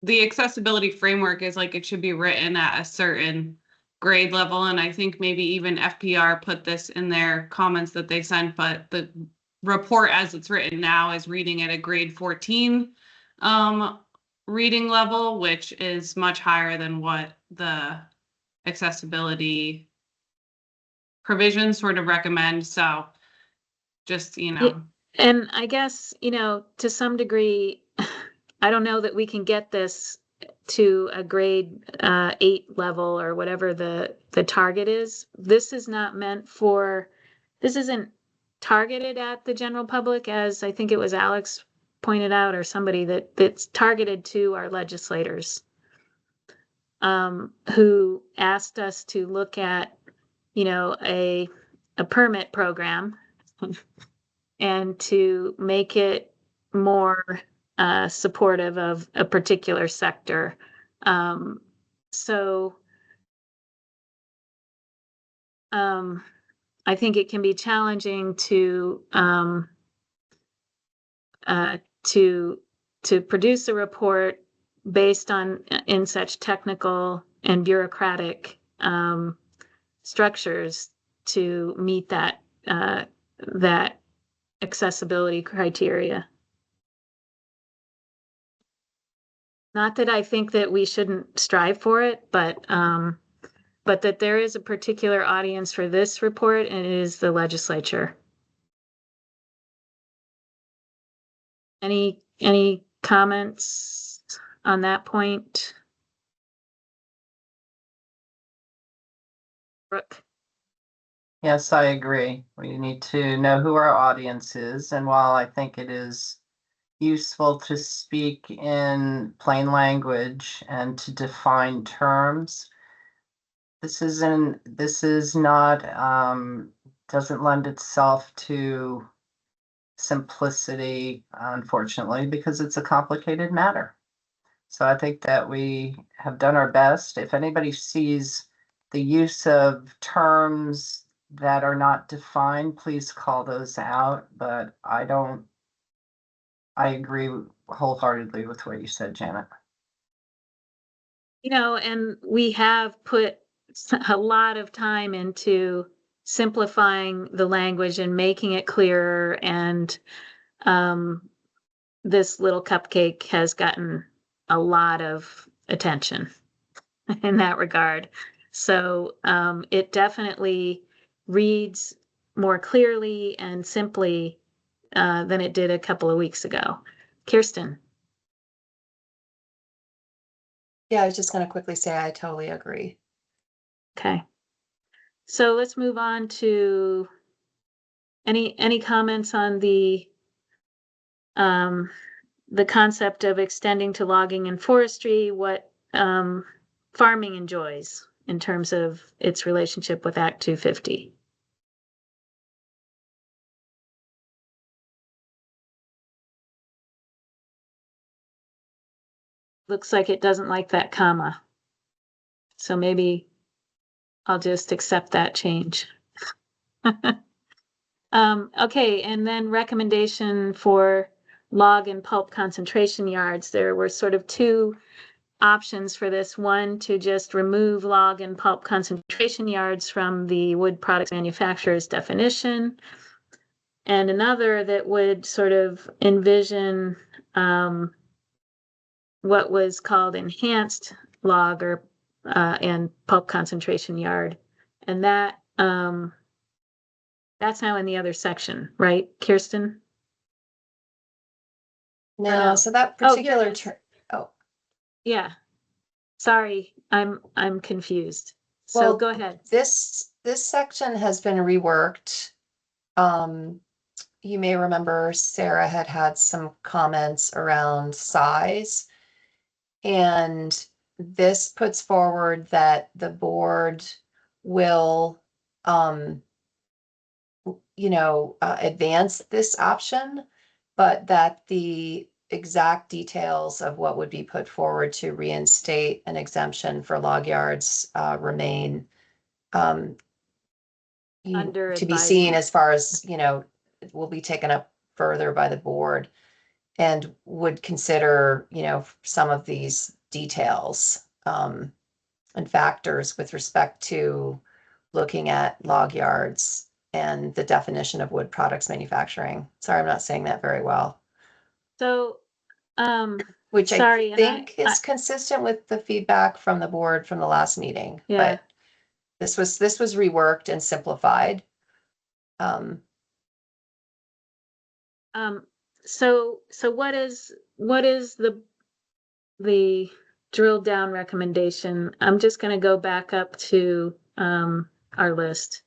The accessibility framework is like it should be written at a certain grade level, and I think maybe even FPR put this in their comments that they sent, but the report as it's written now is reading at a grade 14 reading level, which is much higher than what the accessibility provisions sort of recommend. So just, you know. And I guess, you know, to some degree, I don't know that we can get this to a grade 8 level or whatever the target is. This is not meant for, this isn't targeted at the general public, as I think it was Alex pointed out, or somebody, that's targeted to our legislators who asked us to look at, you know, a permit program and to make it more supportive of a particular sector. So I think it can be challenging to produce a report based on in such technical and bureaucratic structures to meet that that accessibility criteria. Not that I think that we shouldn't strive for it, but that there is a particular audience for this report, and it is the legislature. Any comments on that point? Brooke? Yes, I agree. We need to know who our audience is, and while I think it is useful to speak in plain language and to define terms, this is not doesn't lend itself to simplicity, unfortunately, because it's a complicated matter. So I think that we have done our best. If anybody sees the use of terms that are not defined, please call those out. But I agree wholeheartedly with what you said, Janet. You know, and we have put a lot of time into simplifying the language and making it clearer, and this little cupcake has gotten a lot of attention in that regard. So it definitely reads more clearly and simply than it did a couple of weeks ago. Kirsten? Yeah, I was just going to quickly say I totally agree. Okay. So let's move on to any comments on the concept of extending to logging and forestry, what farming enjoys in terms of its relationship with Act 250. Looks like it doesn't like that comma. So maybe I'll just accept that change. Okay, and then recommendation for log and pulp concentration yards. There were sort of two options for this. One, to just remove log and pulp concentration yards from the wood products manufacturer's definition, and another that would sort of envision what was called enhanced log or and pulp concentration yard, and that that's now in the other section, right, Kirsten? No, so that Oh, particular yeah. Yeah. Sorry, I'm confused. So Well, go ahead. This section has been reworked. You may remember Sarah had some comments around size, and this puts forward that the board will advance this option but that the exact details of what would be put forward to reinstate an exemption for log yards remain Under to be seen advisement. as far as, will be taken up further by the board and would consider, some of these details and factors with respect to looking at log yards and the definition of wood products manufacturing. Sorry, I'm not saying that very well. So, Which sorry, I and think is consistent with the feedback from the board from the last meeting. Yeah. But this was reworked and simplified. So what is the drill down recommendation? I'm just gonna go back up to, our list.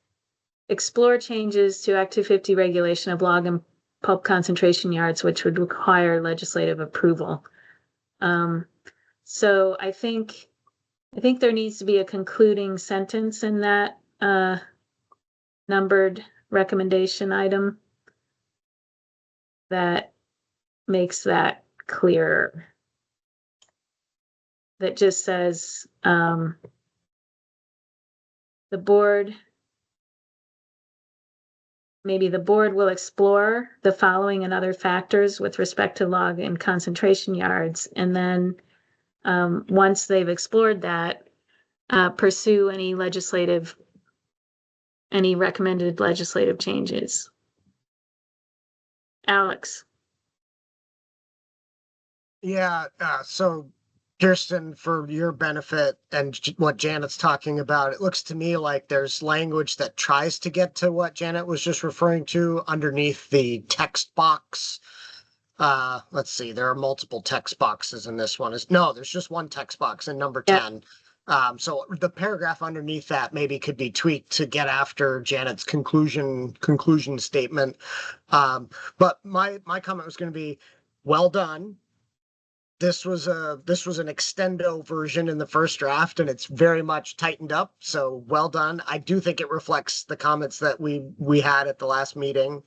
Explore changes to Act 250 regulation of log and pulp concentration yards, which would require legislative approval. So I think there needs to be a concluding sentence in that, numbered recommendation item that makes that clearer. That just says, maybe the board will explore the following and other factors with respect to log and concentration yards. And then, once they've explored that, pursue any recommended legislative changes. Alex. Yeah, so Kirsten, for your benefit and what Janet's talking about, it looks to me like there's language that tries to get to what Janet was just referring to underneath the text box. Let's see, there are multiple text boxes in this one. There's just one text box in number 10. So the paragraph underneath that maybe could be tweaked to get after Janet's conclusion statement. But my comment was going to be, well done. This was an extendo version in the first draft, and it's very much tightened up. So well done. I do think it reflects the comments that we had at the last meeting.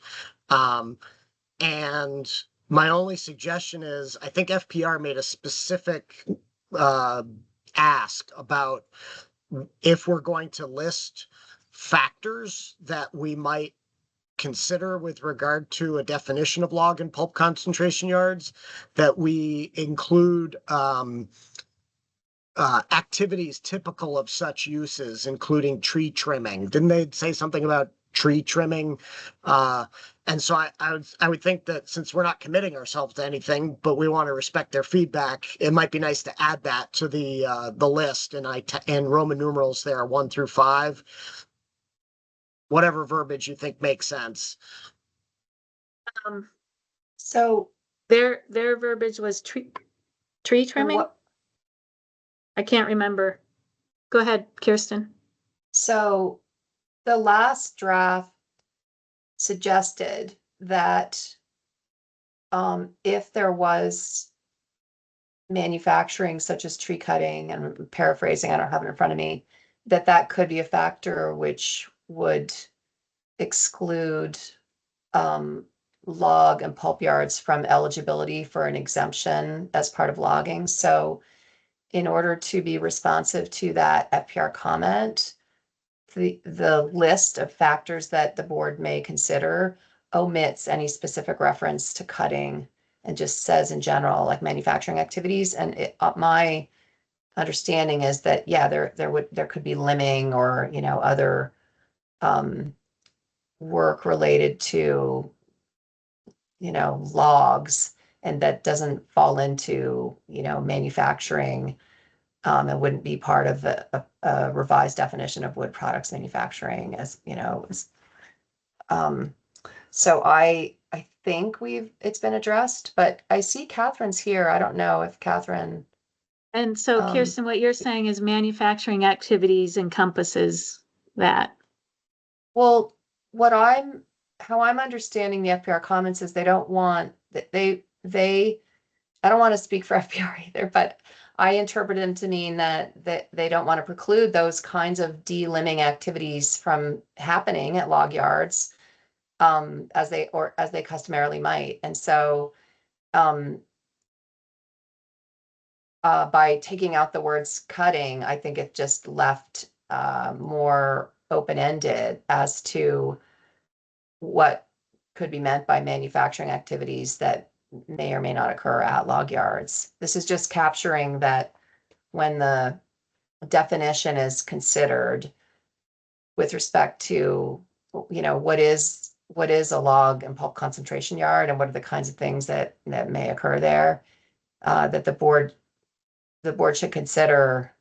And my only suggestion is, I think FPR made a specific ask about if we're going to list factors that we might consider with regard to a definition of log and pulp concentration yards, that we include activities typical of such uses, including tree trimming. Didn't they say something about tree trimming? And so I would think that since we're not committing ourselves to anything, but we want to respect their feedback, it might be nice to add that to the list, and Roman numerals there 1 through 5. Whatever verbiage you think makes sense. So Their verbiage was tree trimming? I can't remember. Go ahead, Kirsten. So the last draft suggested that if there was manufacturing such as tree cutting, and I'm paraphrasing, I don't have it in front of me, that could be a factor which would exclude log and pulp yards from eligibility for an exemption as part of logging. So in order to be responsive to that FPR comment, the list of factors that the board may consider omits any specific reference to cutting and just says in general, like manufacturing activities. And my understanding is that, yeah, there could be limbing or, other work related to, logs, and that doesn't fall into, manufacturing. It wouldn't be part of a revised definition of wood products manufacturing, as so I think it's been addressed, but I see Catherine's here. I don't know if Catherine. And so Kirsten, what you're saying is manufacturing activities encompasses that. Well, how I'm understanding the FPR comments is they don't want that I don't want to speak for FPR either, but I interpret them to mean that they don't want to preclude those kinds of delimbing activities from happening at log yards. as they customarily might. And so, by taking out the words cutting, I think it just left more open-ended as to what could be meant by manufacturing activities that may or may not occur at log yards. This is just capturing that when the definition is considered with respect to, what is a log and pulp concentration yard, and what are the kinds of things that may occur there, that the board should consider,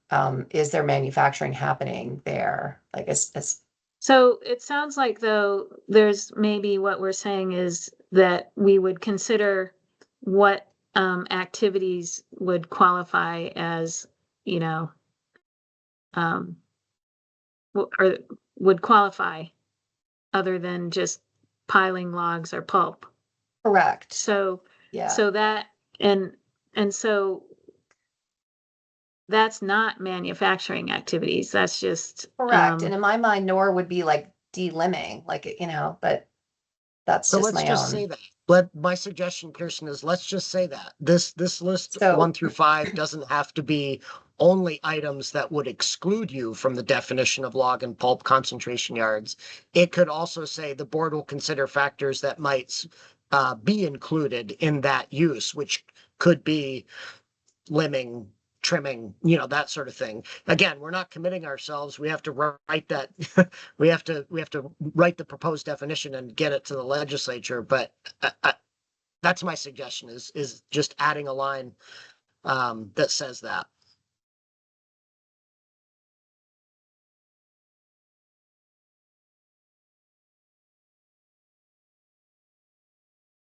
is there manufacturing happening there? Like as So it sounds like, though, there's maybe what we're saying is that we would consider what activities would qualify as, or would qualify other than just piling logs or pulp. correct. So, Yeah. so that, and so that's not manufacturing activities. That's just. Correct. And in my mind, nor would be like delimbing, like, but that's So just let's my just own. say that. My suggestion, Kirsten, is let's just say that this list So- 1 through 5 doesn't have to be only items that would exclude you from the definition of log and pulp concentration yards. It could also say the board will consider factors that might be included in that use, which could be limbing, trimming, that sort of thing. Again, we're not committing ourselves. We have to write that. we have to write the proposed definition and get it to the legislature. But that's my suggestion: is just adding a line that says that.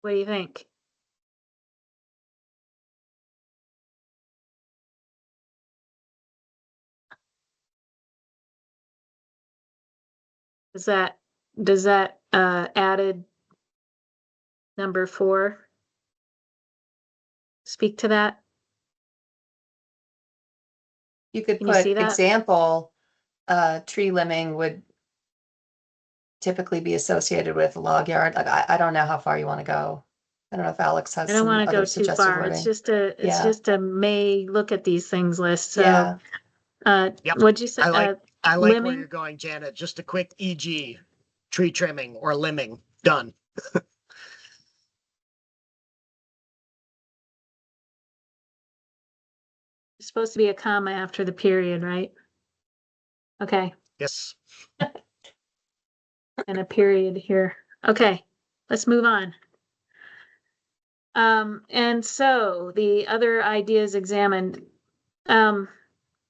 What do you think? Does that added number 4 speak to that? You could Can you put see that? example, tree limbing would typically be associated with a log yard. Like, I don't know how far you want to go. I don't know if Alex has I don't some want to go other too suggested far. wording. It's Yeah. just a may look at these things list. So, Yeah. Yep. what'd you say? I like where limbing? you're going, Janet. Just a quick e.g. tree trimming or limbing. Done. It's supposed to be a comma after the period, right? Okay, Yes. and a period here. Okay, let's move on. And so the other ideas examined.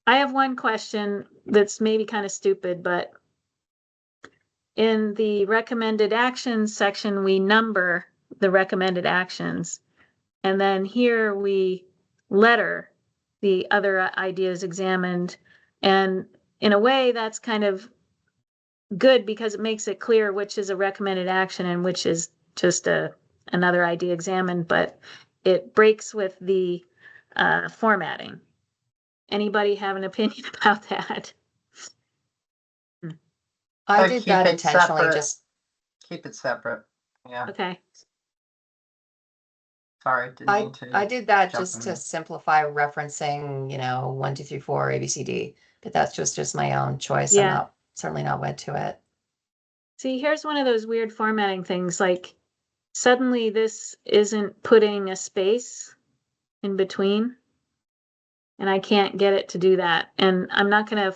I have one question that's maybe kind of stupid, but in the recommended actions section, we number the recommended actions. And then here we letter the other ideas examined. And in a way, that's kind of good because it makes it clear which is a recommended action and which is just another idea examined, but it breaks with the formatting. Anybody have an opinion about that? I Or did keep that it intentionally, separate. just, Keep it separate. Yeah, Okay, sorry, didn't I mean to. did that jump just in to there. simplify referencing, 1, 2, 3, 4, ABCD, but that's just my own choice. I'm Yeah. not, certainly not wed to it. see, here's one of those weird formatting things, like suddenly this isn't putting a space in between. And I can't get it to do that. And I'm not gonna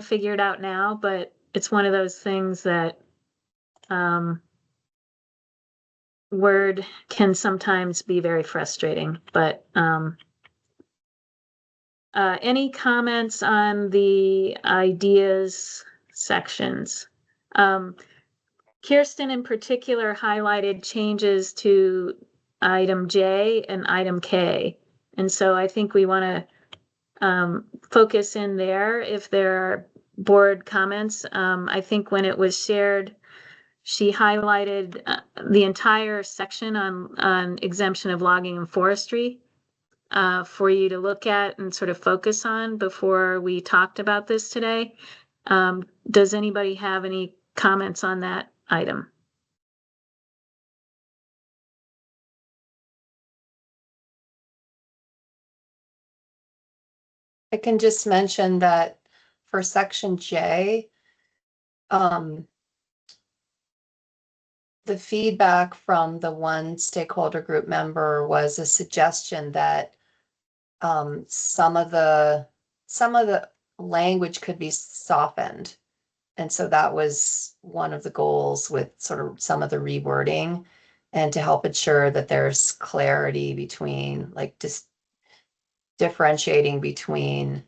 figure it out now, but it's one of those things that Word can sometimes be very frustrating. But any comments on the ideas sections? Kirsten in particular highlighted changes to item J and item K. And so I think we want to focus in there if there are board comments. I think when it was shared, she highlighted the entire section on exemption of logging and forestry for you to look at and sort of focus on before we talked about this today. Does anybody have any comments on that item? I can just mention that for section J, the feedback from the one stakeholder group member was a suggestion that some of the language could be softened. And so that was one of the goals with sort of some of the rewording, and to help ensure that there's clarity between, like, just differentiating between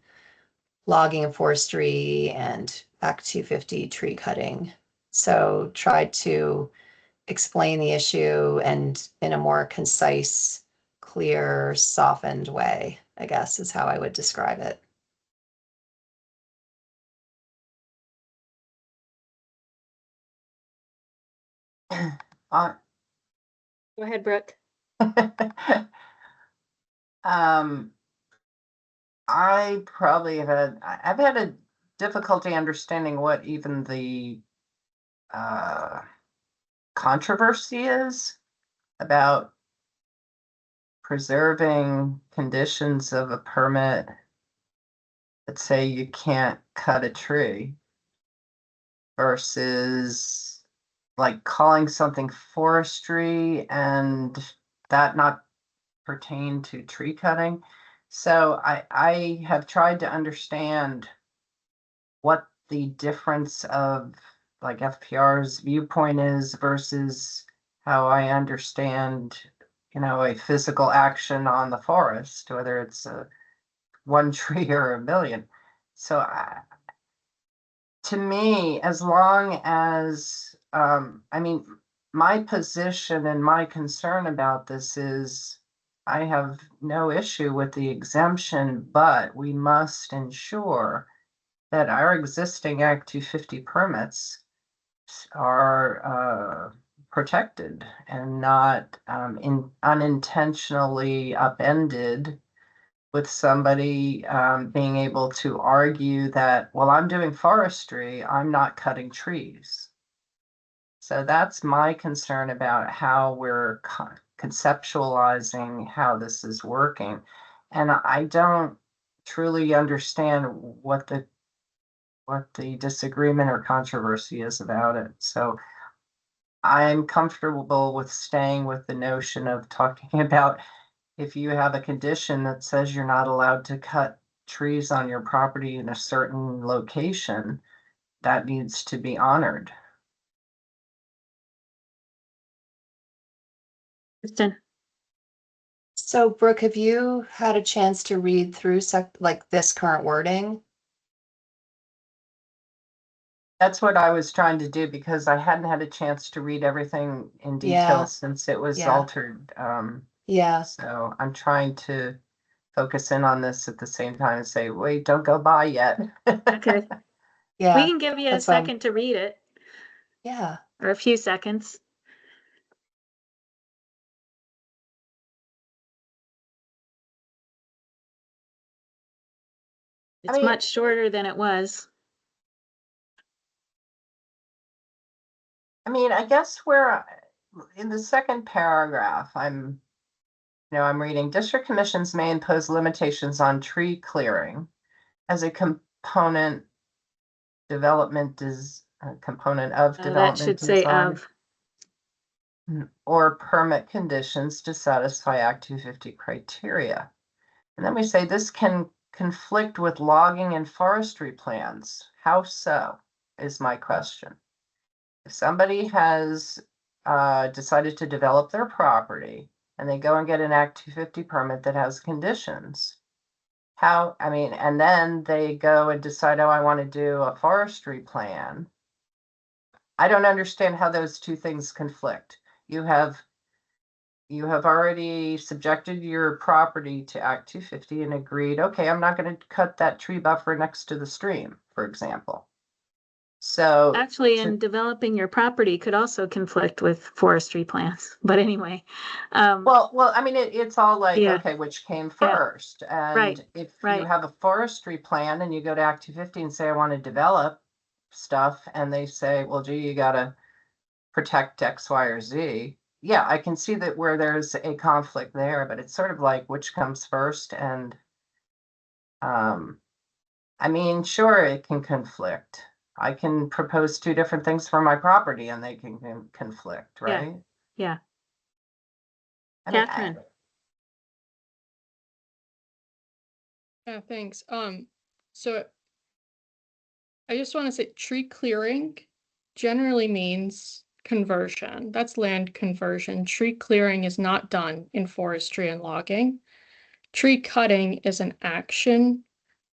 logging and forestry and Act 250 tree cutting. So tried to explain the issue and in a more concise, clear, softened way, I guess is how I would describe it. Uh, Go ahead, Brooke. I've had a difficulty understanding what even the controversy is about preserving conditions of a permit that say you can't cut a tree versus like calling something forestry and that not pertain to tree cutting. So I have tried to understand what the difference of like FPR's viewpoint is versus how I understand, a physical action on the forest, whether it's one tree or a million. So to me, as long as, my position and my concern about this is I have no issue with the exemption, but we must ensure that our existing Act 250 permits are protected and not unintentionally upended with somebody being able to argue that, well, I'm doing forestry, I'm not cutting trees. So that's my concern about how we're conceptualizing how this is working. And I don't truly understand what the disagreement or controversy is about it. So I'm comfortable with staying with the notion of talking about if you have a condition that says you're not allowed to cut trees on your property in a certain location, that needs to be honored. Kristen? So Brooke, have you had a chance to read through like this current wording? That's what I was trying to do because I hadn't had a chance to read everything in detail Yeah. since it was Yeah. altered. Yeah. So I'm trying to focus in on this at the same time and say, wait, don't go by yet. Okay, we Yeah. can give you a That's fine. second to read it, Yeah. or a few seconds. It's mean- much shorter than it was. I guess in the second paragraph, I'm reading district commissions may impose limitations on tree clearing as a component component of That development should say design of. or permit conditions to satisfy Act 250 criteria. And then we say this can conflict with logging and forestry plans. How so is my question. If somebody has decided to develop their property and they go and get an Act 250 permit that has conditions, and then they go and decide, oh, I want to do a forestry plan. I don't understand how those two things conflict. You have already subjected your property to Act 250 and agreed, okay, I'm not going to cut that tree buffer next to the stream, for example. So Actually, in developing your property could also conflict with forestry plans, but anyway. well, it's all like, Yeah. okay, which came Yeah. first? And Right. if Right. you have a forestry plan and you go to Act 250 and say, I want to develop, stuff and they say, well, gee, you gotta protect X, Y, or Z. Yeah, I can see that where there's a conflict there, but it's sort of like which comes first. And I mean, sure, it can conflict. I can propose two different things for my property and they can conflict, Yeah. right? Yeah. I mean, Catherine. Yeah, thanks. So I just want to say tree clearing generally means conversion. That's land conversion. Tree clearing is not done in forestry and logging. Tree cutting is an action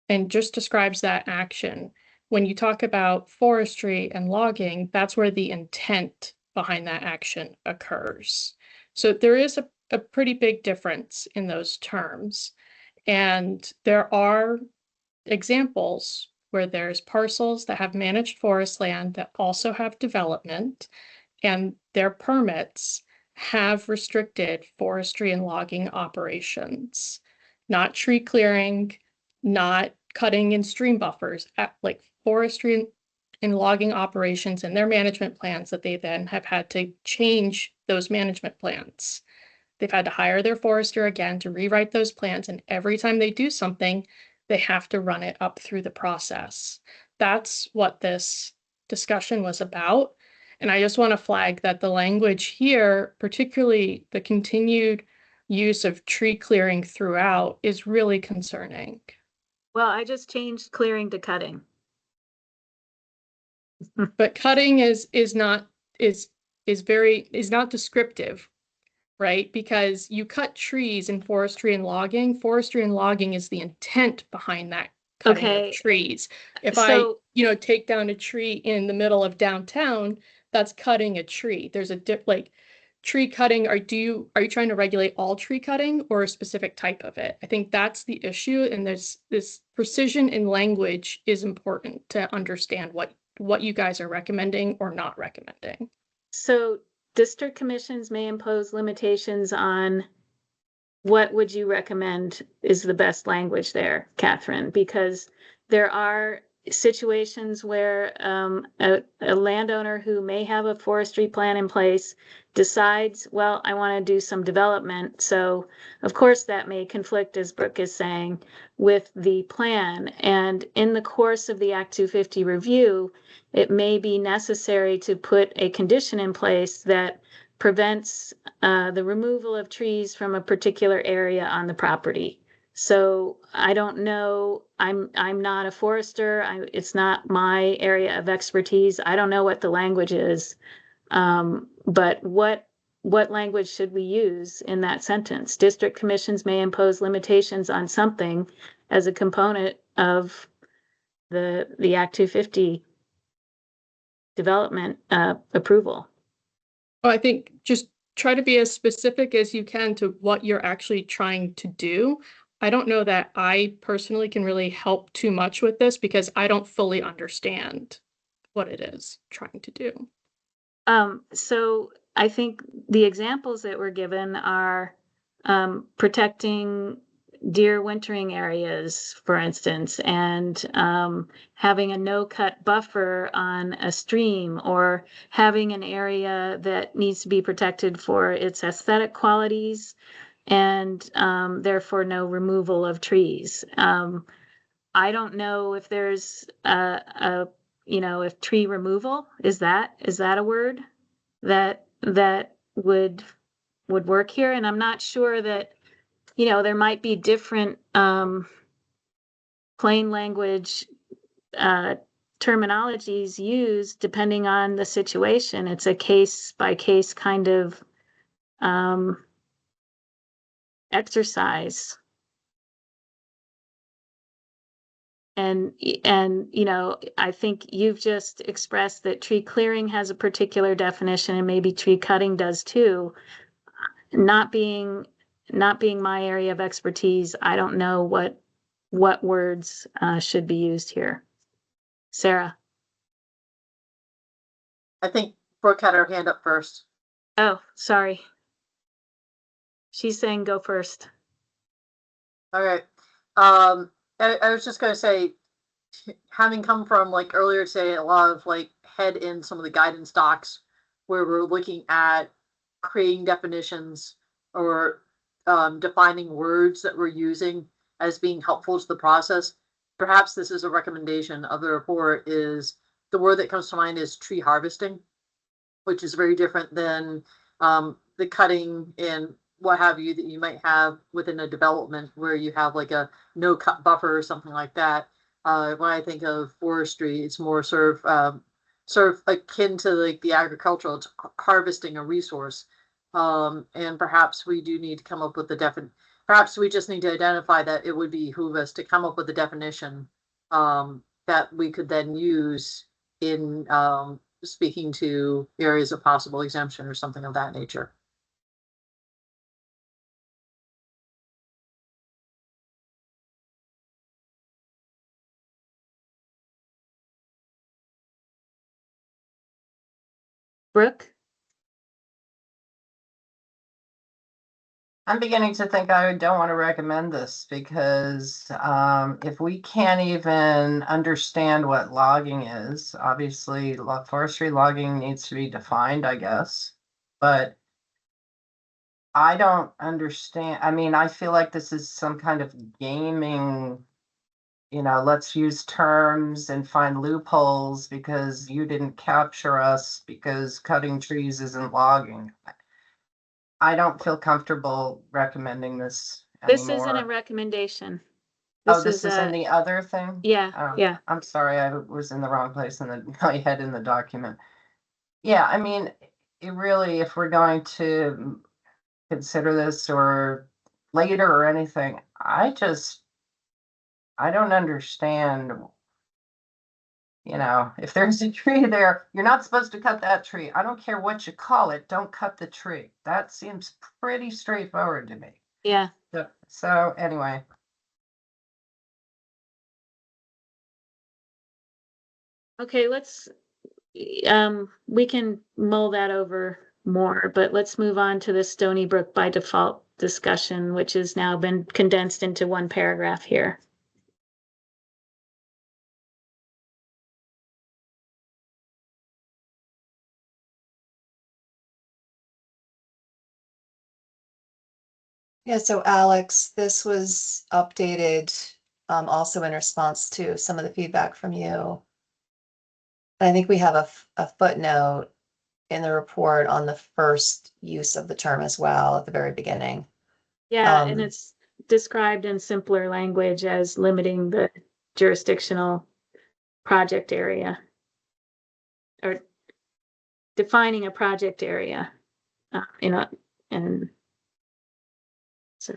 and just describes that action. When you talk about forestry and logging, that's where the intent behind that action occurs. So there is a pretty big difference in those terms. And there are examples where there's parcels that have managed forest land that also have development, and their permits have restricted forestry and logging operations, not tree clearing, not cutting in stream buffers, like forestry and logging operations and their management plans that they then have had to change those management plans. They've had to hire their forester again to rewrite those plans, and every time they do something, they have to run it up through the process. That's what this discussion was about. And I just want to flag that the language here, particularly the continued use of tree clearing throughout, is really concerning. Well, I just changed clearing to cutting. But cutting is not descriptive, right? Because you cut trees in forestry and logging. Forestry and logging is the intent behind that cutting Okay. of trees. If So- I, take down a tree in the middle of downtown, that's cutting a tree. There's a tree cutting. Are you trying to regulate all tree cutting or a specific type of it? I think that's the issue. And there's this precision in language is important to understand what you guys are recommending or not recommending. So district commissions may impose limitations on what would you recommend is the best language there, Catherine? Because there are situations where a landowner who may have a forestry plan in place decides, well, I want to do some development. So of course that may conflict, as Brooke is saying, with the plan. And in the course of the Act 250 review, it may be necessary to put a condition in place that prevents the removal of trees from a particular area on the property. So I don't know, I'm not a forester, it's not my area of expertise. I don't know what the language is. But what language should we use in that sentence? District commissions may impose limitations on something as a component of the Act 250 development approval. Well, I think just try to be as specific as you can to what you're actually trying to do. I don't know that I personally can really help too much with this because I don't fully understand what it is trying to do. So I think the examples that were given are protecting deer wintering areas, for instance, and having a no-cut buffer on a stream, or having an area that needs to be protected for its aesthetic qualities, and therefore no removal of trees. I don't know if there's if tree removal, is that a word that would work here? And I'm not sure that, there might be different plain language terminologies used depending on the situation. It's a case by case kind of exercise. And I think you've just expressed that tree clearing has a particular definition, and maybe tree cutting does too. Not being my area of expertise, I don't know what words should be used here. Sarah? I think Brooke had her hand up first. Oh, sorry. She's saying go first. All right. I was just going to say, having come from like earlier today, a lot of like head in some of the guidance docs where we're looking at creating definitions or defining words that we're using as being helpful to the process. Perhaps this is a recommendation of the report. Is the word that comes to mind is tree harvesting, which is very different than the cutting and what have you that you might have within a development where you have like a no cut buffer or something like that. When I think of forestry, it's more sort of akin to like the agricultural, it's harvesting a resource. And perhaps we do need to come up with the perhaps we just need to identify that it would behoove us to come up with a definition that we could then use in speaking to areas of possible exemption or something of that nature. Brooke? I'm beginning to think I don't want to recommend this because if we can't even understand what logging is, obviously forestry logging needs to be defined, I guess. But I don't understand. I mean, I feel like this is some kind of gaming, let's use terms and find loopholes because you didn't capture us because cutting trees isn't logging. I don't feel comfortable recommending this This isn't a anymore. recommendation. Oh, this is a- in the other thing? Yeah, Oh, yeah. I'm sorry, I was in the wrong place in my head in the document. Yeah, I mean, it really, if we're going to consider this or later or anything, I don't understand. If there's a tree there, you're not supposed to cut that tree. I don't care what you call it, don't cut the tree. That seems pretty straightforward to me. Yeah. So anyway. Okay, we can mull that over more, but let's move on to the Stony Brook by default discussion, which has now been condensed into one paragraph here. Yeah, so Alex, this was updated also in response to some of the feedback from you. I think we have a footnote in the report on the first use of the term as well at the very beginning. Yeah, and it's described in simpler language as limiting the jurisdictional project area or defining a project area, and so.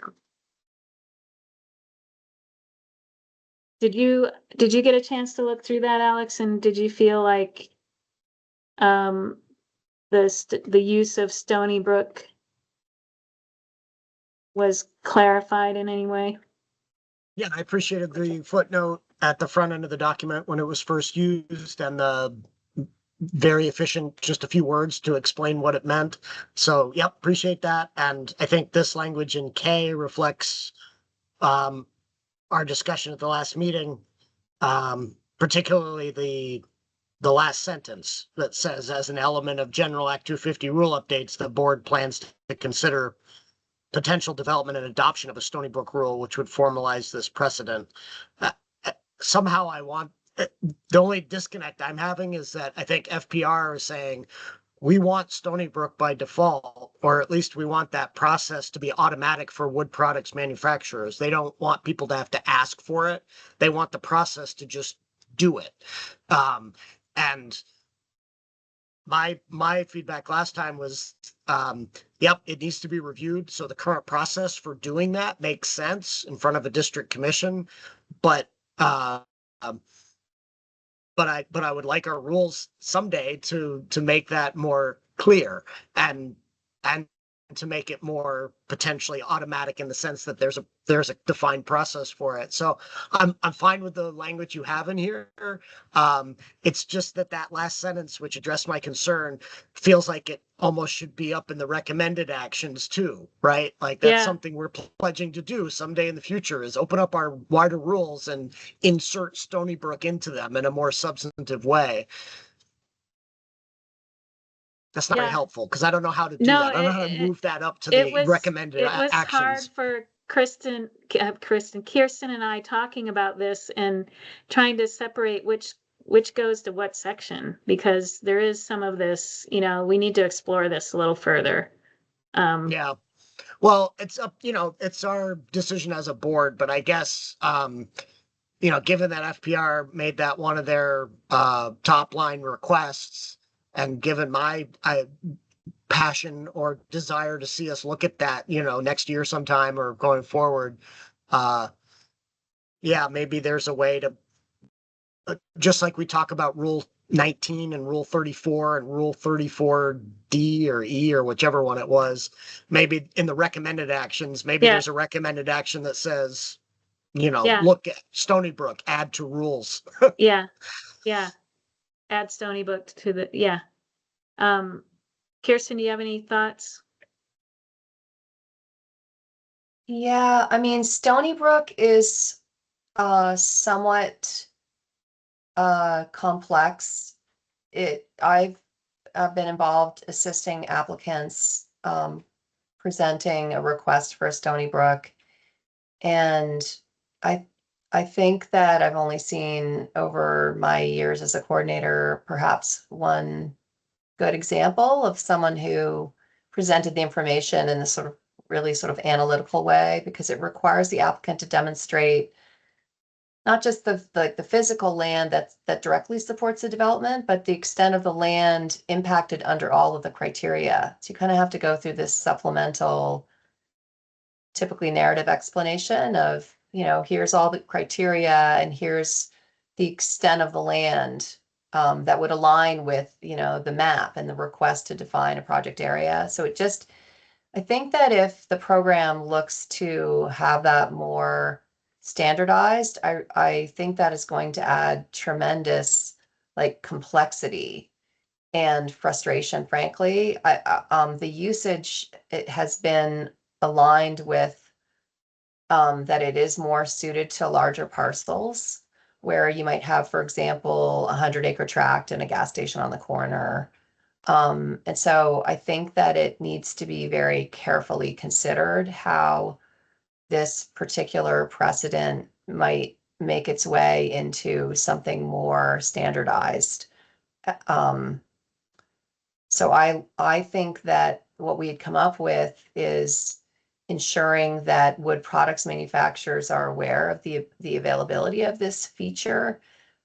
Did you get a chance to look through that, Alex? And did you feel like the use of Stony Brook was clarified in any way? Yeah, I appreciated the footnote at the front end of the document when it was first used and the very efficient, just a few words to explain what it meant. So, yep, appreciate that. And I think this language in K reflects our discussion at the last meeting, particularly the last sentence that says, as an element of General Act 250 rule updates, the board plans to consider potential development and adoption of a Stony Brook rule, which would formalize this precedent. Somehow the only disconnect I'm having is that I think FPR is saying we want Stony Brook by default, or at least we want that process to be automatic for wood products manufacturers. They don't want people to have to ask for it. They want the process to just do it. And my feedback last time was, yep, it needs to be reviewed. So the current process for doing that makes sense in front of a district commission, but I would like our rules someday to make that more clear and to make it more potentially automatic in the sense that there's a defined process for it. So I'm fine with the language you have in here. It's just that last sentence, which addressed my concern, feels like it almost should be up in the recommended actions too, right? Like that's Yeah. something we're pledging to do someday in the future, is open up our wider rules and insert Stony Brook into them in a more substantive way. That's not very Yeah. helpful because I don't know how to do No, that. I don't know how to move that up to it the was recommended it was hard actions. for Kirsten and I talking about this and trying to separate which goes to what section, because there is some of this, we need to explore this a little further. Yeah. Well, it's up, it's our decision as a board, but I guess, given that FPR made that one of their top line requests, and given my passion or desire to see us look at that, next year sometime or going forward, yeah, maybe there's a way to, just like we talk about Rule 19 and Rule 34 and Rule 34D or E or whichever one it was, maybe in the recommended actions, maybe Yeah. there's a recommended action that says, Yeah. look at Stony Brook, add to rules. Yeah. Add Stony Brook to the, yeah. Kirsten, do you have any thoughts? Yeah, I mean, Stony Brook is somewhat complex. I've been involved assisting applicants presenting a request for Stony Brook. And I think that I've only seen over my years as a coordinator, perhaps one good example of someone who presented the information in this sort of really sort of analytical way, because it requires the applicant to demonstrate not just the physical land that directly supports the development, but the extent of the land impacted under all of the criteria. So you kind of have to go through this supplemental, typically narrative explanation of, here's all the criteria and here's the extent of the land that would align with, the map and the request to define a project area. So I think that if the program looks to have that more standardized, I think that is going to add tremendous complexity and frustration, frankly. The usage, it has been aligned with that it is more suited to larger parcels where you might have, for example, 100-acre tract and a gas station on the corner. And so I think that it needs to be very carefully considered how this particular precedent might make its way into something more standardized. So I think that what we had come up with is ensuring that wood products manufacturers are aware of the availability of this feature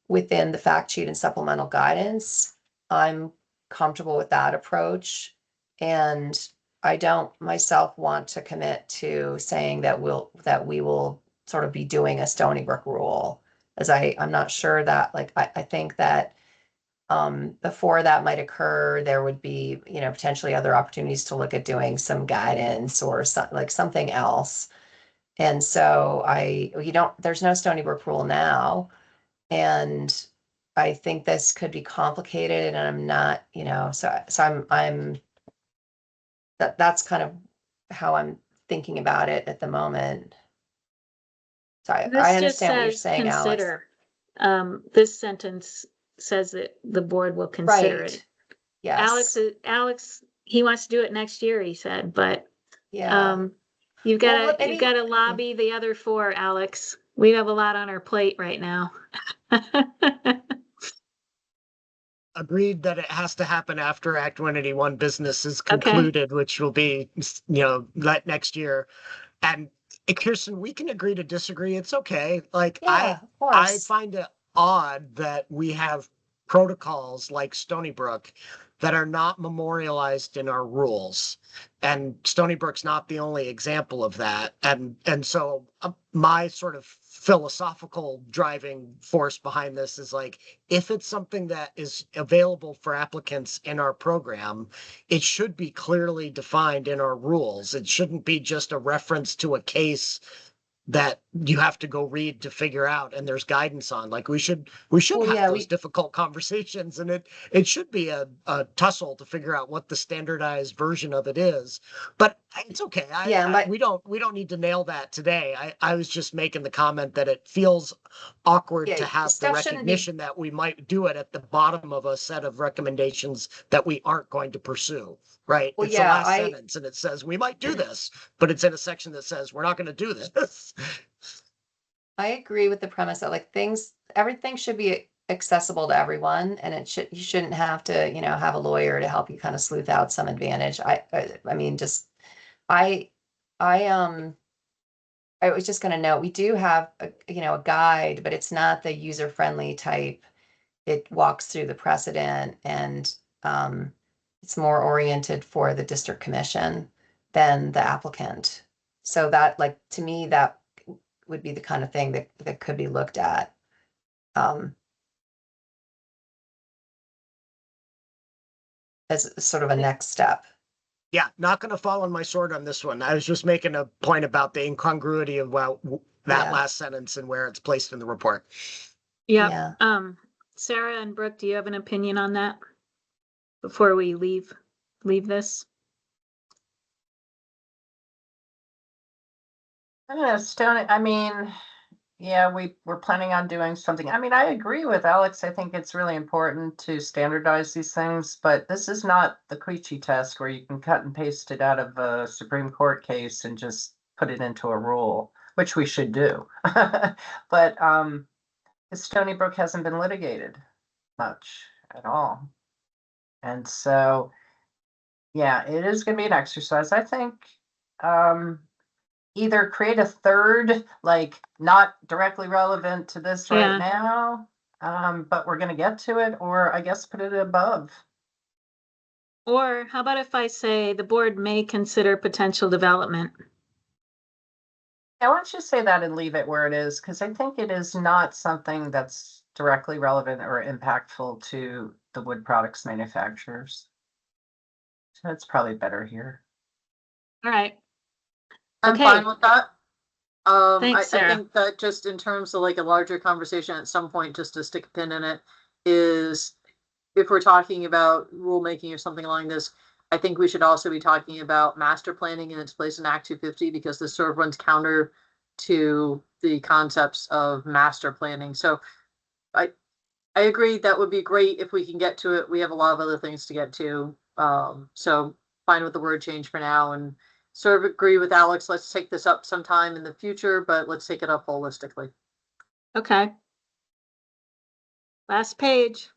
within the fact sheet and supplemental guidance. I'm comfortable with that approach. And I don't myself want to commit to saying that we will sort of be doing a Stony Brook rule, as I'm not sure that, I think that before that might occur, there would be, potentially other opportunities to look at doing some guidance or something else. And so there's no Stony Brook rule now. And I think this could be complicated, and I'm not, so that's kind of how I'm thinking about it at the moment. So I This just understand what you're says saying, Alex. consider. This sentence says that the board will consider Right. it. Yes. Alex, he wants to do it next year, he said, but Yeah. you've Well, got to lobby the other four, Alex. We have a lot on our plate right now. Agreed that it has to happen after Act 181 business is concluded, which will be, next year. And Kirsten, we can agree to disagree. It's okay. Yeah, of I course. find it odd that we have protocols like Stony Brook that are not memorialized in our rules. And Stony Brook's not the only example of that. And so my sort of philosophical driving force behind this is if it's something that is available for applicants in our program, it should be clearly defined in our rules. It shouldn't be just a reference to a case that you have to go read to figure out and there's guidance on. Like we should Well, have yeah, those difficult conversations, and it should be a tussle to figure out what the standardized version of it is. But it's okay. Yeah, but- we don't need to nail that today. I was just making the comment that it feels awkward Yeah, to have the stuff shouldn't be- recognition that we might do it at the bottom of a set of recommendations that we aren't going to pursue. Right? Well, It's yeah, the last sentence and it says we might do this, but it's in a section that says we're not going to do this. I agree with the premise that like everything should be accessible to everyone, and you shouldn't have to, have a lawyer to help you kind of sleuth out some advantage. I mean, I was just gonna note, we do have a guide, but it's not the user-friendly type. It walks through the precedent and, it's more oriented for the district commission than the applicant. So that, like, to me, that would be the kind of thing that could be looked at. As sort of a next step. Yeah, not going to fall on my sword on this one. I was just making a point about the incongruity of that Yeah. last sentence and where it's placed in the report. Yeah. Yeah. Sarah and Brooke, do you have an opinion on that before we leave this? I don't know, Stone, I mean, yeah, we're planning on doing something. I mean, I agree with Alex. I think it's really important to standardize these things, but this is not the Queechy test where you can cut and paste it out of a Supreme Court case and just put it into a rule, which we should do. But Stony Brook hasn't been litigated much at all. And so, yeah, it is going to be an exercise. I think either create a third, like not directly relevant to this right Yeah. now, but we're going to get to it, or I guess put it above. Or how about if I say the board may consider potential development? I want you to say that and leave it where it is, because I think it is not something that's directly relevant or impactful to the wood products manufacturers. So it's probably better here. All right. I'm Okay. fine with that. Thanks, I Sarah. think that just in terms of like a larger conversation at some point, just to stick a pin in it, is if we're talking about rulemaking or something along this, I think we should also be talking about master planning and its place in Act 250, because this sort of runs counter to the concepts of master planning. So I agree that would be great if we can get to it. We have a lot of other things to get to. So fine with the word change for now, and sort of agree with Alex. Let's take this up sometime in the future, but let's take it up holistically. Okay. Last page.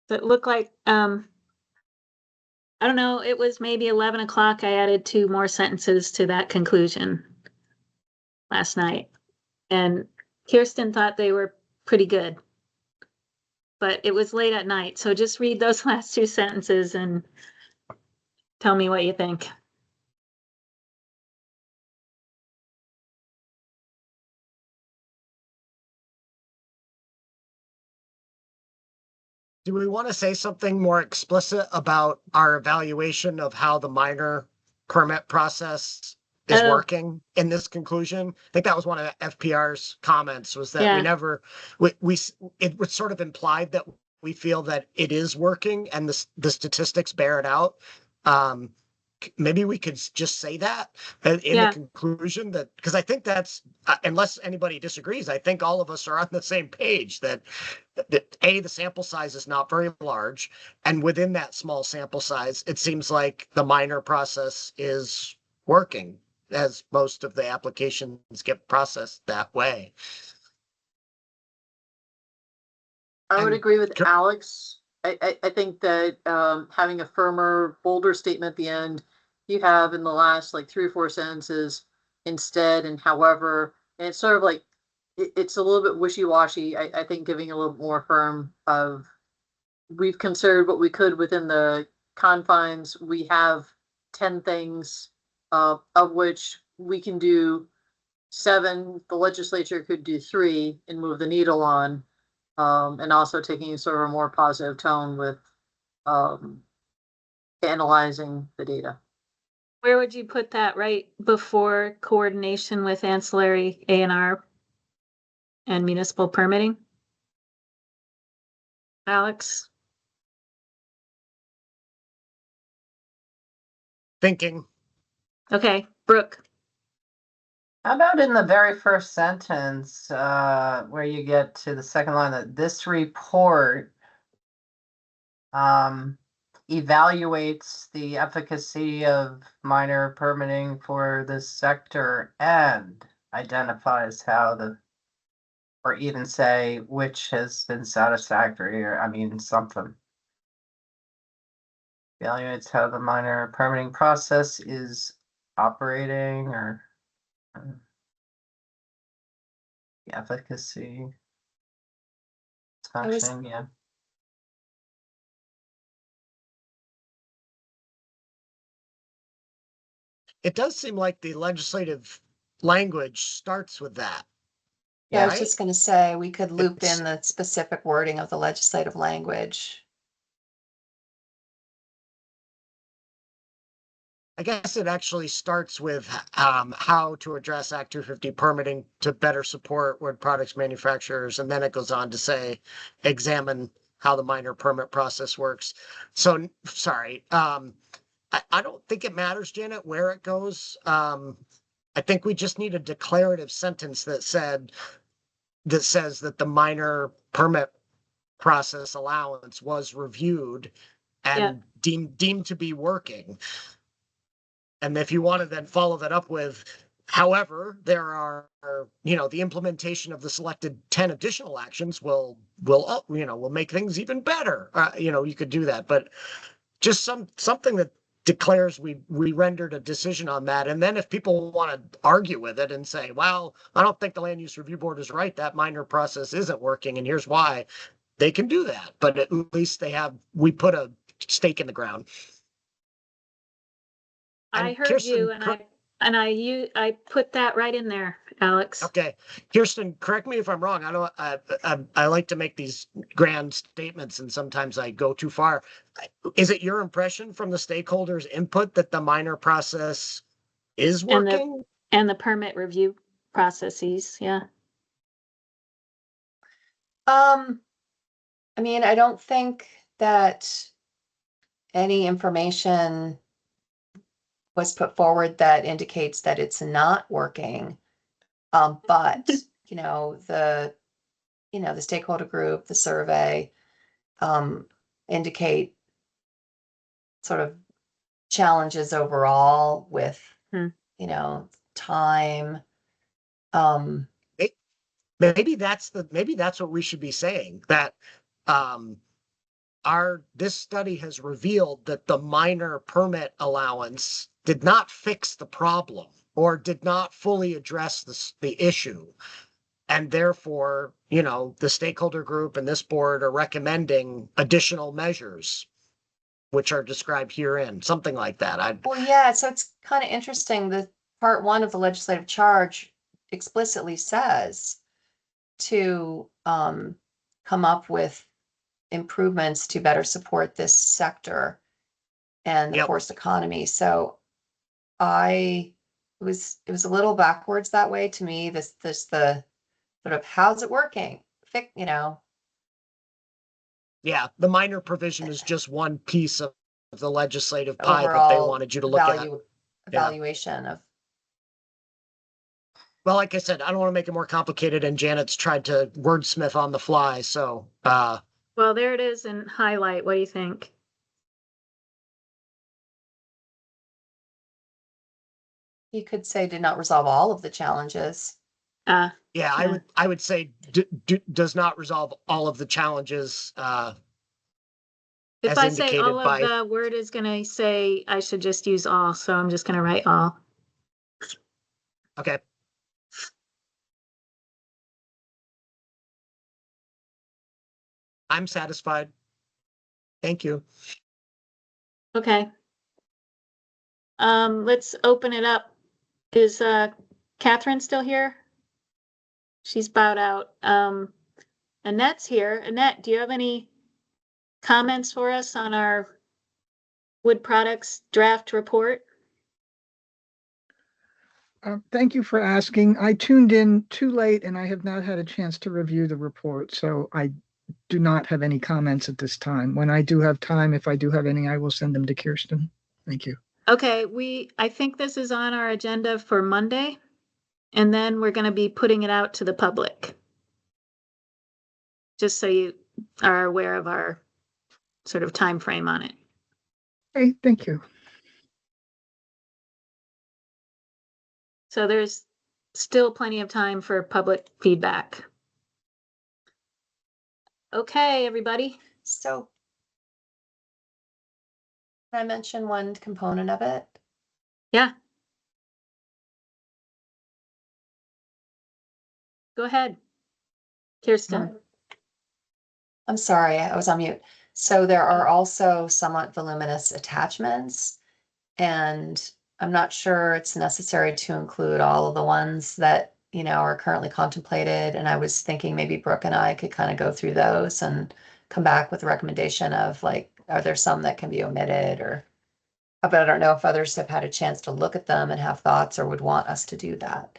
Does it look like, I don't know, it was maybe 11 o'clock. I added 2 more sentences to that conclusion last night. And Kirsten thought they were pretty good. But it was late at night, so just read those last 2 sentences and tell me what you think. Do we want to say something more explicit about our evaluation of how the minor permit process is Oh. working in this conclusion? I think that was one of FPR's comments, was that Yeah. we never, it was sort of implied that we feel that it is working and the statistics bear it out. Maybe we could just say that in Yeah. the conclusion, that, because I think that's, unless anybody disagrees, I think all of us are on the same page that the sample size is not very large. And within that small sample size, it seems like the minor process is working, as most of the applications get processed that way. I would And agree with Kir- Alex. I think that having a firmer, bolder statement at the end, you have in the last like 3 or 4 sentences instead and however, and it's sort of like it's a little bit wishy-washy. I think giving a little more firm of we've considered what we could within the confines. We have 10 things, of which we can do 7. The legislature could do 3 and move the needle on. And also taking sort of a more positive tone with analyzing the data. Where would you put that, right before coordination with ancillary A&R and municipal permitting? Alex? Thinking, Okay, Brooke. How about in the very first sentence, where you get to the second line, that this report evaluates the efficacy of minor permitting for this sector and identifies how or even say which has been satisfactory, or I mean something. Evaluates how the minor permitting process is operating, or the efficacy. It's I was- functioning, yeah. it does seem like the legislative language starts with that. Yeah, I was Right? just gonna say, we could loop It's- in the specific wording of the legislative language. I guess it actually starts with how to address Act 250 permitting to better support wood products manufacturers, and then it goes on to say, examine how the minor permit process works. So, sorry, I don't think it matters, Janet, where it goes. I think we just need a declarative sentence that says that the minor permit process allowance was reviewed and deemed to be working. And if you want to then follow that up with, however, there are, the implementation of the selected 10 additional actions will make things even better. You could do that, but just something that declares we rendered a decision on that. And then if people want to argue with it and say, well, I don't think the land use review board is right, that minor process isn't working, and here's why, they can do that. But at least we put a stake in the ground. I And heard Kirsten, you and I put that right in there, Alex. Okay, Kirsten, correct me if I'm wrong. I like to make these grand statements, and sometimes I go too far. Is it your impression from the stakeholders' input that the minor process is And the- working? And the permit review processes, yeah. I mean, I don't think that any information was put forward that indicates that it's not working. But, the stakeholder group, the survey, indicate sort of challenges overall with, Hmm. time. Maybe that's what we should be saying, that this study has revealed that the minor permit allowance did not fix the problem or did not fully address the issue. And therefore, the stakeholder group and this board are recommending additional measures, which are described herein, something like that. Well, yeah, so it's kind of interesting. The part 1 of the legislative charge explicitly says to come up with improvements to better support this sector and the Yep. forest economy. So it was a little backwards that way to me. The sort of, how's it working? Yeah, the minor provision is just one piece of the legislative pie that they overall wanted you to look at. evaluation of. Well, like I said, I don't want to make it more complicated, and Janet's tried to wordsmith on the fly, so Well, there it is in highlight. What do you think? You could say did not resolve all of the challenges. yeah, Yeah. I would say does not resolve all of the challenges. If as I say indicated all of by- the word is gonna say, I should just use all, so I'm just gonna write all. Okay. I'm satisfied. Thank you. Okay. Let's open it up. Is Catherine still here? She's bowed out. Annette's here. Annette, do you have any comments for us on our wood products draft report? Thank you for asking. I tuned in too late and I have not had a chance to review the report, so I do not have any comments at this time. When I do have time, if I do have any, I will send them to Kirsten. Thank you. Okay, I think this is on our agenda for Monday, and then we're gonna be putting it out to the public. Just so you are aware of our sort of time frame on it. Okay, thank you. So there's still plenty of time for public feedback. Okay, everybody. So can I mention one component of it? Yeah. Go ahead. Kirsten. I'm sorry, I was on mute. So there are also somewhat voluminous attachments, and I'm not sure it's necessary to include all of the ones that, you know, are currently contemplated. And I was thinking maybe Brooke and I could kind of go through those and come back with a recommendation of like, are there some that can be omitted or, but I don't know if others have had a chance to look at them and have thoughts or would want us to do that.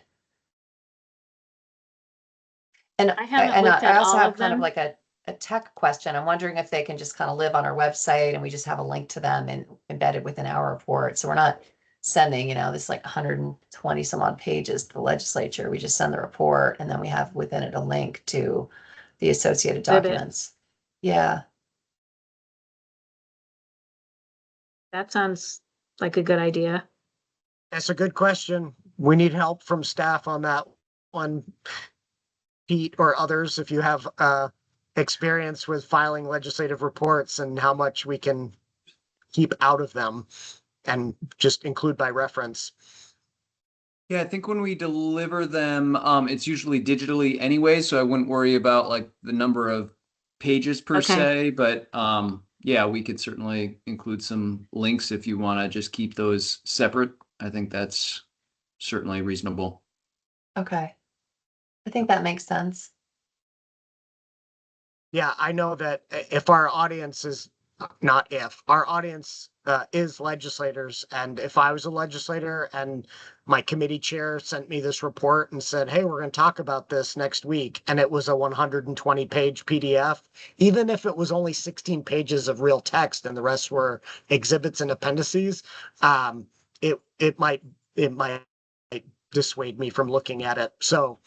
And I haven't and looked I at also all have of kind of them. like a tech question. I'm wondering if they can just kind of live on our website and we just have a link to them and embedded within our report. So we're not sending, you know, this like 120 some odd pages to the legislature. We just send the report and then we have within it a link to the associated Exhibit. documents. Yeah. That sounds like a good idea. That's a good question. We need help from staff on that one. Pete or others, if you have experience with filing legislative reports and how much we can keep out of them and just include by reference. Yeah, I think when we deliver them, it's usually digitally anyway, so I wouldn't worry about like the number of pages per Okay. se, but yeah, we could certainly include some links if you want to just keep those separate. I think that's certainly reasonable. Okay. I think that makes sense. Yeah, I know that if our audience is not if our audience is legislators, and if I was a legislator and my committee chair sent me this report and said, hey, we're going to talk about this next week, and it was a 120-page PDF, even if it was only 16 pages of real text and the rest were exhibits and appendices, it might dissuade me from looking at it. So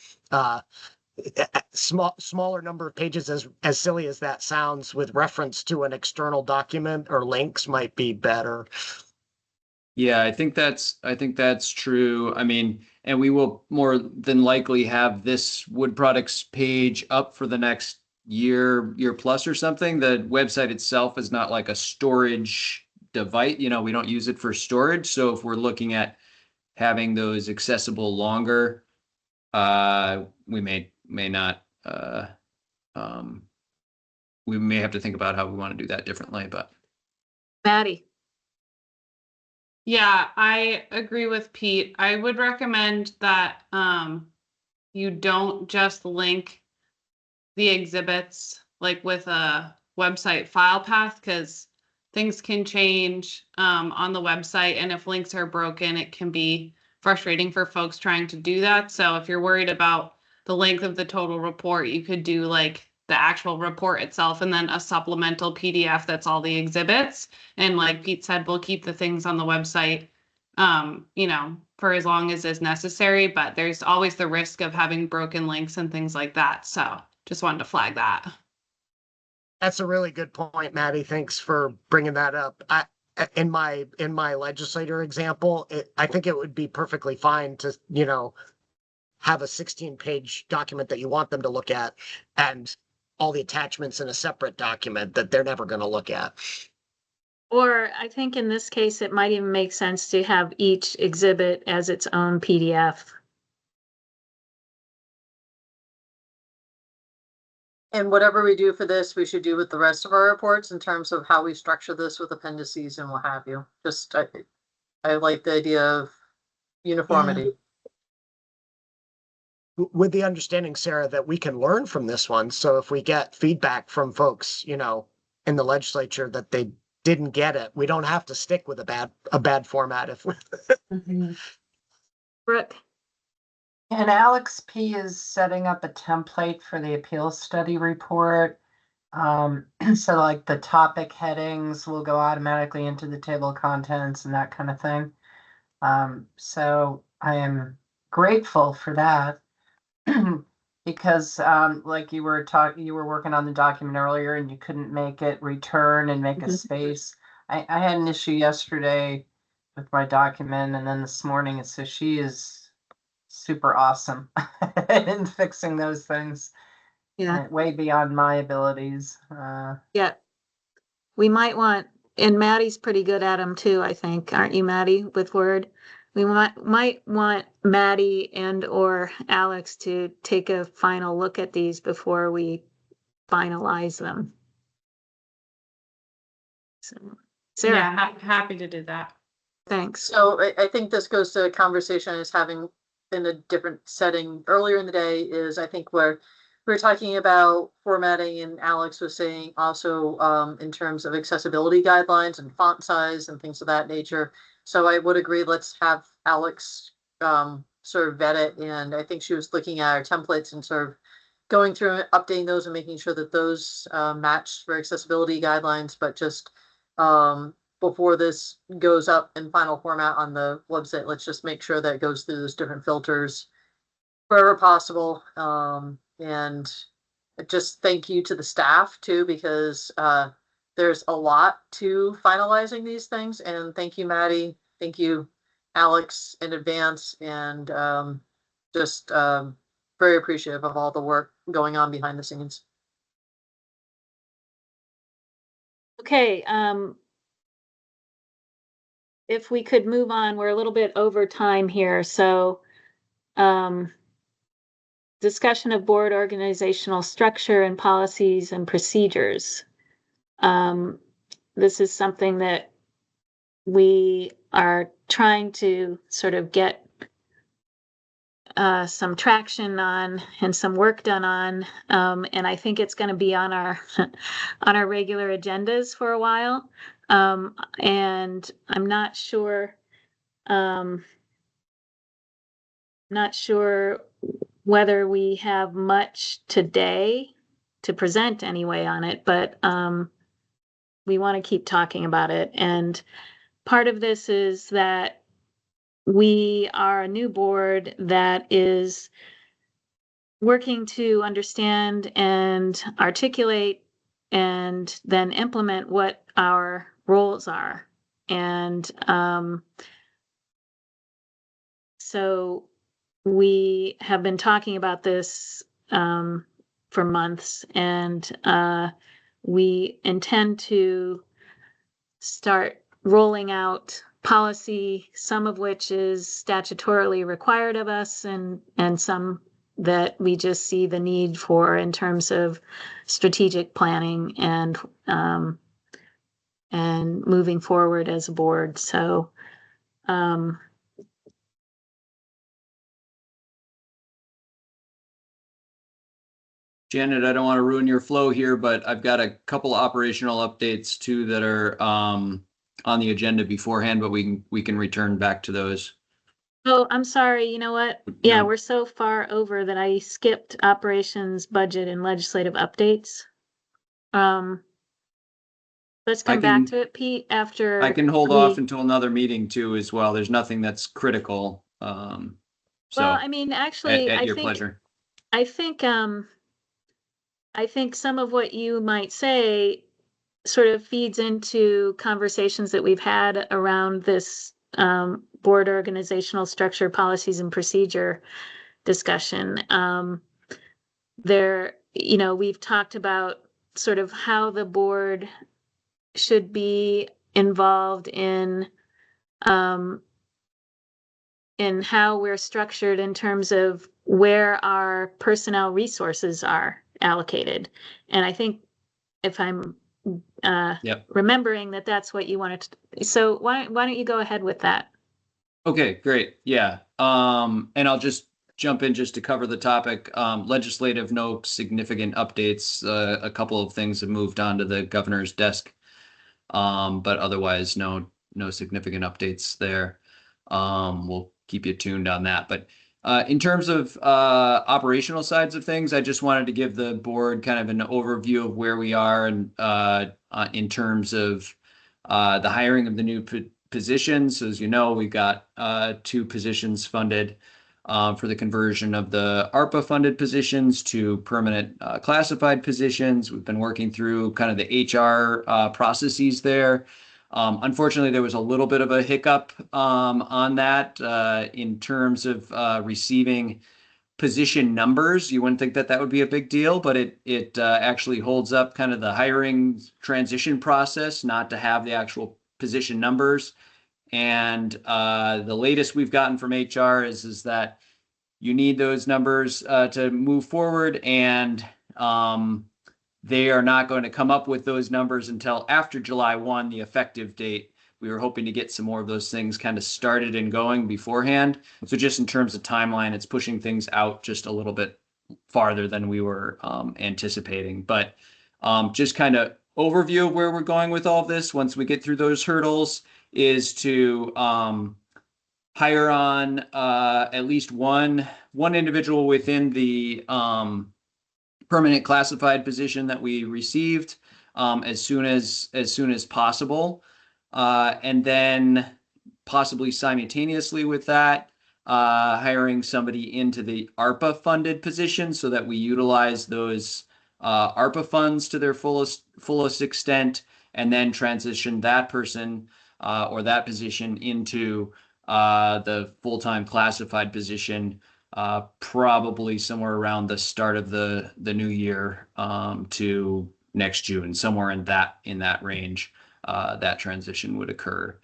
smaller number of pages, as silly as that sounds, with reference to an external document or links might be better. Yeah, I think that's true. I mean, and we will more than likely have this wood products page up for the next year plus or something. The website itself is not like a storage device, you know, we don't use it for storage. So if we're looking at having those accessible longer, we may not, we may have to think about how we want to do that differently, but. Maddie. Yeah, I agree with Pete. I would recommend that you don't just link the exhibits like with a website file path, because things can change on the website, and if links are broken, it can be frustrating for folks trying to do that. So if you're worried about the length of the total report, you could do like the actual report itself and then a supplemental PDF that's all the exhibits. And like Pete said, we'll keep the things on the website, you know, for as long as is necessary, but there's always the risk of having broken links and things like that. So just wanted to flag that. That's a really good point, Maddie. Thanks for bringing that up. In my legislator example, I think it would be perfectly fine to, you know, have a 16-page document that you want them to look at and all the attachments in a separate document that they're never going to look at. Or I think in this case, it might even make sense to have each exhibit as its own PDF. And whatever we do for this, we should do with the rest of our reports in terms of how we structure this with appendices and what have you. Just, I like the idea of uniformity. With the understanding, Sarah, that we can learn from this one. So if we get feedback from folks, you know, in the legislature that they didn't get it, we don't have to stick with a bad format. If we Mm-hmm. Brooke. And Alex P is setting up a template for the appeals study report. So like the topic headings will go automatically into the table of contents and that kind of thing. So I am grateful for that. Because like you were working on the document earlier and you couldn't make it return and make a Mhm. space. I had an issue yesterday with my document and then this morning, so she is super awesome in fixing those things. Yeah, Way beyond my abilities. yeah. We might want, and Maddie's pretty good at them too, I think. Aren't you, Maddie, with Word? We might want Maddie and or Alex to take a final look at these before we finalize them. So, Sarah, Yeah, happy to do that. thanks. So I think this goes to a conversation I was having in a different setting earlier in the day is I think where we were talking about formatting and Alex was saying also in terms of accessibility guidelines and font size and things of that nature. So I would agree, let's have Alex sort of vet it. And I think she was looking at our templates and sort of going through and updating those and making sure that those match for accessibility guidelines, but just before this goes up in final format on the website, let's just make sure that it goes through those different filters wherever possible. And just thank you to the staff too, because there's a lot to finalizing these things. And thank you, Maddie. Thank you, Alex, in advance. And just very appreciative of all the work going on behind the scenes. Okay, if we could move on, we're a little bit over time here, so discussion of board organizational structure and policies and procedures. This is something that we are trying to sort of get some traction on and some work done on, and I think it's going to be on our on our regular agendas for a while. And I'm not sure whether we have much today to present anyway on it, but we want to keep talking about it. And part of this is that we are a new board that is working to understand and articulate and then implement what our roles are. And so we have been talking about this for months, and we intend to start rolling out policy, some of which is statutorily required of us, and some that we just see the need for in terms of strategic planning and moving forward as a board. So Janet, I don't want to ruin your flow here, but I've got a couple operational updates too that are on the agenda beforehand, but we can return back to those. Oh, I'm sorry. You know what? Yeah, No. we're so far over that I skipped operations, budget, and legislative updates. Let's come back to it, Pete, after I can hold off we- until another meeting too as well. There's nothing that's critical. Well, So I mean, actually, at I your think pleasure. I think some of what you might say sort of feeds into conversations that we've had around this board organizational structure, policies, and procedure discussion. We've talked about sort of how the board should be involved in how we're structured in terms of where our personnel resources are allocated. And I think if I'm remembering that's what you wanted to, so why don't you go ahead with that? Okay, great. Yeah. And I'll just jump in just to cover the topic. Legislative, no significant updates. A couple of things have moved on to the governor's desk. But otherwise, no significant updates there. We'll keep you tuned on that. But In terms of operational sides of things, I just wanted to give the board kind of an overview of where we are and in terms of the hiring of the new positions. As you know, we've got 2 positions funded for the conversion of the ARPA funded positions to permanent classified positions. We've been working through kind of the HR processes there. Unfortunately, there was a little bit of a hiccup on that in terms of receiving position numbers. You wouldn't think that that would be a big deal, but it actually holds up kind of the hiring transition process not to have the actual position numbers. And the latest we've gotten from HR is that you need those numbers to move forward, and they are not going to come up with those numbers until after July 1, the effective date. We were hoping to get some more of those things kind of started and going beforehand. So just in terms of timeline, it's pushing things out just a little bit farther than we were anticipating. But just kind of overview of where we're going with all of this once we get through those hurdles is to hire on at least one individual within the permanent classified position that we received as soon as possible, and then possibly simultaneously with that, hiring somebody into the ARPA funded position so that we utilize those ARPA funds to their fullest extent, and then transition that person or that position into the full-time classified position, probably somewhere around the start of the new year to next June, somewhere in that range, that transition would occur.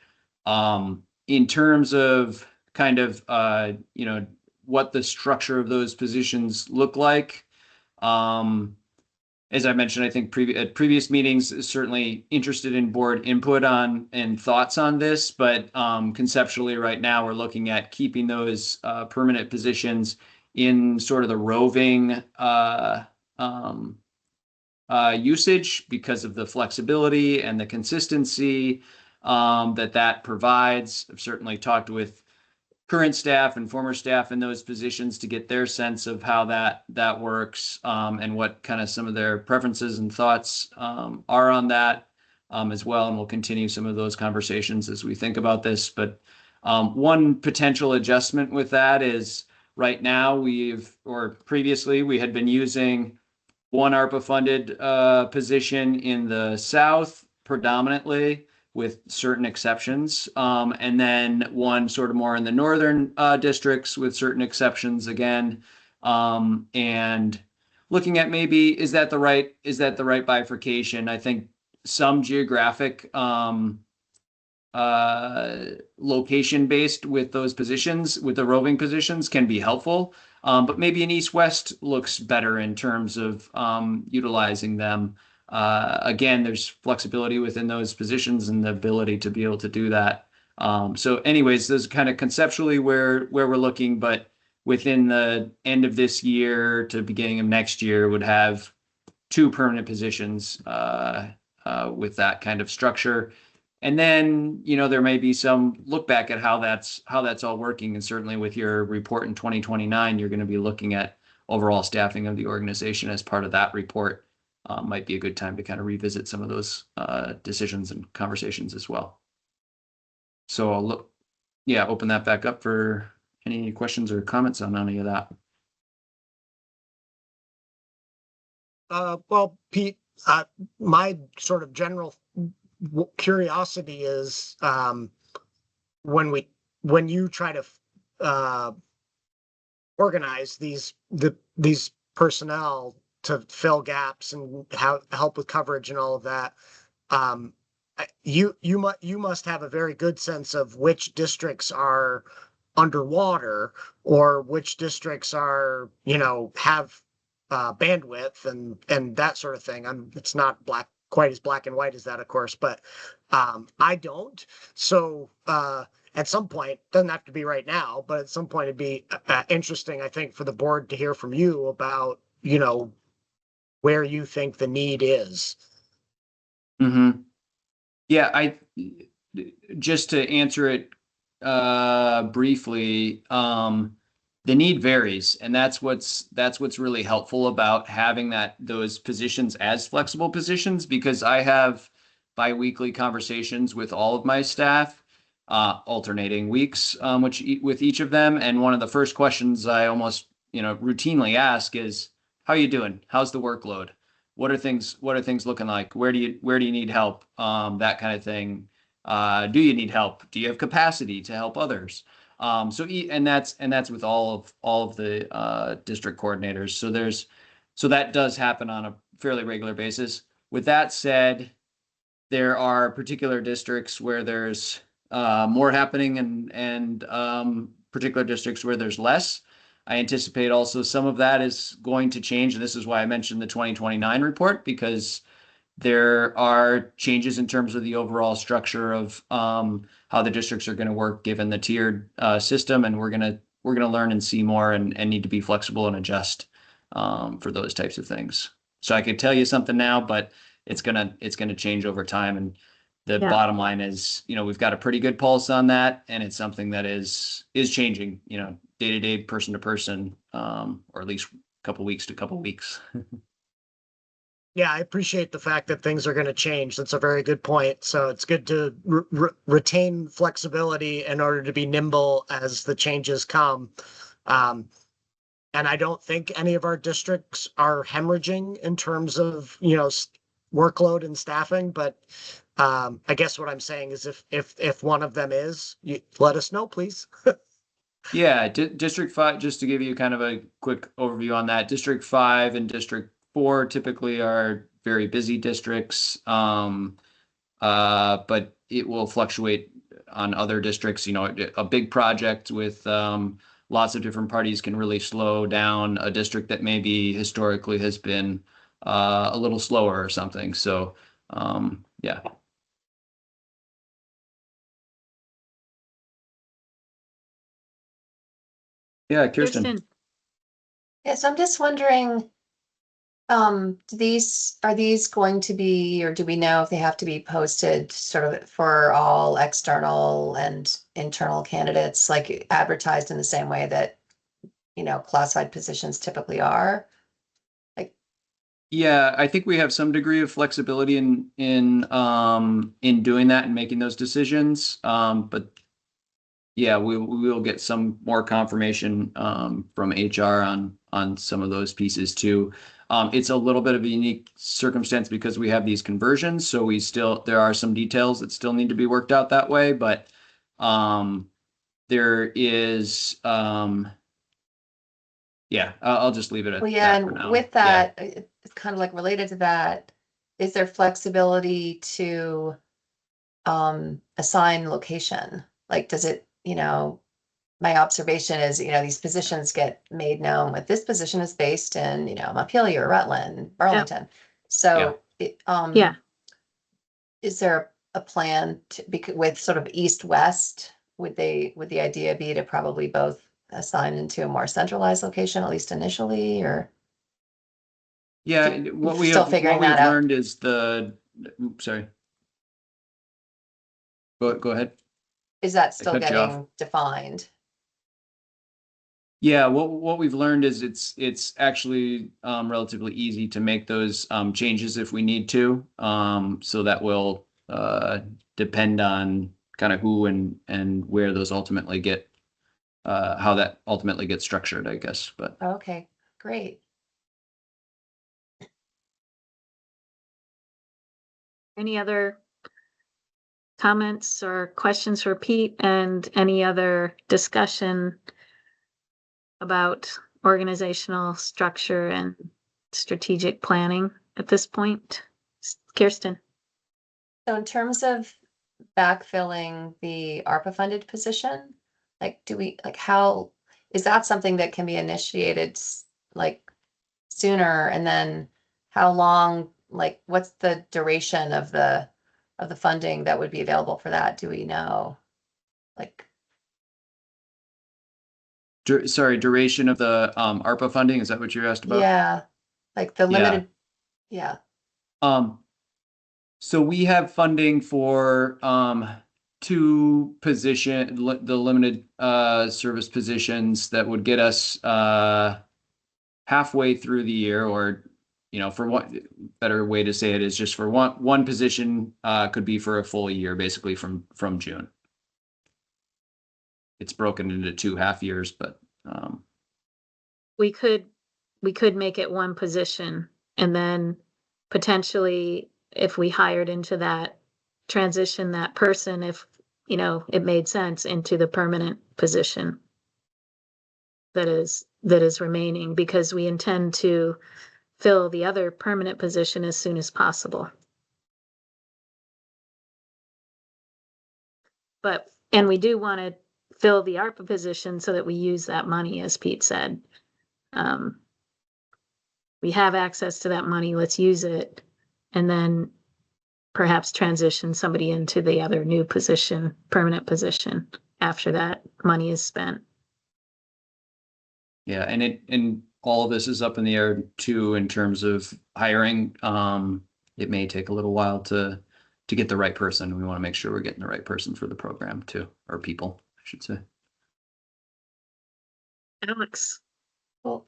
In terms of kind of what the structure of those positions look like, as I mentioned, I think at previous meetings, certainly interested in board input on and thoughts on this, but conceptually right now we're looking at keeping those permanent positions in sort of the roving usage because of the flexibility and the consistency that provides. I've certainly talked with current staff and former staff in those positions to get their sense of how that works and what kind of some of their preferences and thoughts are on that as well. And we'll continue some of those conversations as we think about this. But one potential adjustment with that is right now previously we had been using one ARPA funded position in the South predominantly, with certain exceptions, and then one sort of more in the northern districts with certain exceptions again, and looking at maybe is that the right bifurcation? I think some geographic location based with those positions, with the roving positions, can be helpful, but maybe an east-west looks better in terms of utilizing them. Again, there's flexibility within those positions and the ability to be able to do that. So anyways, those are kind of conceptually where we're looking, but within the end of this year to beginning of next year would have 2 permanent positions with that kind of structure. And then, there may be some look back at how that's all working. And certainly with your report in 2029, you're going to be looking at overall staffing of the organization as part of that report. Might be a good time to kind of revisit some of those decisions and conversations as well. So I'll open that back up for any questions or comments on any of that. Well, Pete, my sort of general curiosity is when you try to organize these personnel to fill gaps and help with coverage and all of that, you must have a very good sense of which districts are underwater or which districts are have bandwidth and that sort of thing. It's not quite as black and white as that, of course, but I don't. So at some point, doesn't have to be right now, but at some point it'd be interesting, I think, for the board to hear from you about where you think the need is. Mm-hmm. Yeah, just to answer it briefly, the need varies, and that's what's really helpful about having those positions as flexible positions, because I have biweekly conversations with all of my staff, alternating weeks, with each of them. And one of the first questions I almost, routinely ask is, how are you doing? How's the workload? What are things looking like? Where do you need help? That kind of thing. Do you need help? Do you have capacity to help others? And that's with all of the district coordinators. So that does happen on a fairly regular basis. With that said, there are particular districts where there's more happening, and particular districts where there's less. I anticipate also some of that is going to change, and this is why I mentioned the 2029 report, because there are changes in terms of the overall structure of how the districts are going to work given the tiered system, and we're gonna learn and see more, and need to be flexible and adjust for those types of things. So I could tell you something now, but it's gonna change over time. And the bottom line is, we've got a pretty good pulse on that, and it's something that is changing, day to day, person to person, or at least couple weeks to couple weeks. Yeah, I appreciate the fact that things are going to change. That's a very good point. So it's good to retain flexibility in order to be nimble as the changes come. And I don't think any of our districts are hemorrhaging in terms of, workload and staffing. But I guess what I'm saying is if one of them is, let us know, please. Yeah, District 5, just to give you kind of a quick overview on that, District 5 and District 4 typically are very busy districts, but it will fluctuate on other districts. A big project with lots of different parties can really slow down a district that maybe historically has been a little slower or something. So, yeah. Yeah, Kirsten. Yes, I'm just wondering, are these going to be, or do we know if they have to be posted sort of for all external and internal candidates, like advertised in the same way that, classified positions typically are? Yeah, I think we have some degree of flexibility in doing that and making those decisions. But yeah, we will get some more confirmation from HR on some of those pieces too. It's a little bit of a unique circumstance because we have these conversions, so there are some details that still need to be worked out that way, but there is yeah, I'll just leave it at Well, yeah, that for and now. with that, it's kind of like related to that, is there flexibility to assign location? Like, does it, my observation is, these positions get made known with this position is based in, Montpelier, Rutland, Burlington. So, Yeah. is there a plan with sort of east-west? Would the idea be to probably both assign into a more centralized location, at least initially, or? Yeah, what we've learned is sorry. Go ahead. Is that still getting defined? Yeah, what we've learned is it's actually relatively easy to make those changes if we need to. So that will depend on kind of who and where those ultimately get how that ultimately gets structured, I guess. But okay, great. Any other comments or questions for Pete, and any other discussion about organizational structure and strategic planning at this point? Kirsten? So in terms of backfilling the ARPA funded position, how is that something that can be initiated sooner? And then how long, what's the duration of the funding that would be available for that? Do we know? Sorry, duration of the ARPA funding, is that what you asked about? Yeah, like the limited. Yeah. So we have funding for two the limited service positions that would get us halfway through the year, or for one better way to say it is just for one position could be for a full year, basically from June. It's broken into 2 half years, but We could make it one position, and then potentially, if we hired into that, transition that person, if it made sense, into the permanent position that is remaining, because we intend to fill the other permanent position as soon as possible. And we do want to fill the ARPA position so that we use that money, as Pete said. We have access to that money, let's use it, and then perhaps transition somebody into the other new position, permanent position, after that money is spent. yeah, and all of this is up in the air too in terms of hiring. It may take a little while to get the right person. We want to make sure we're getting the right person for the program too, or people, I should say. Alex. Well,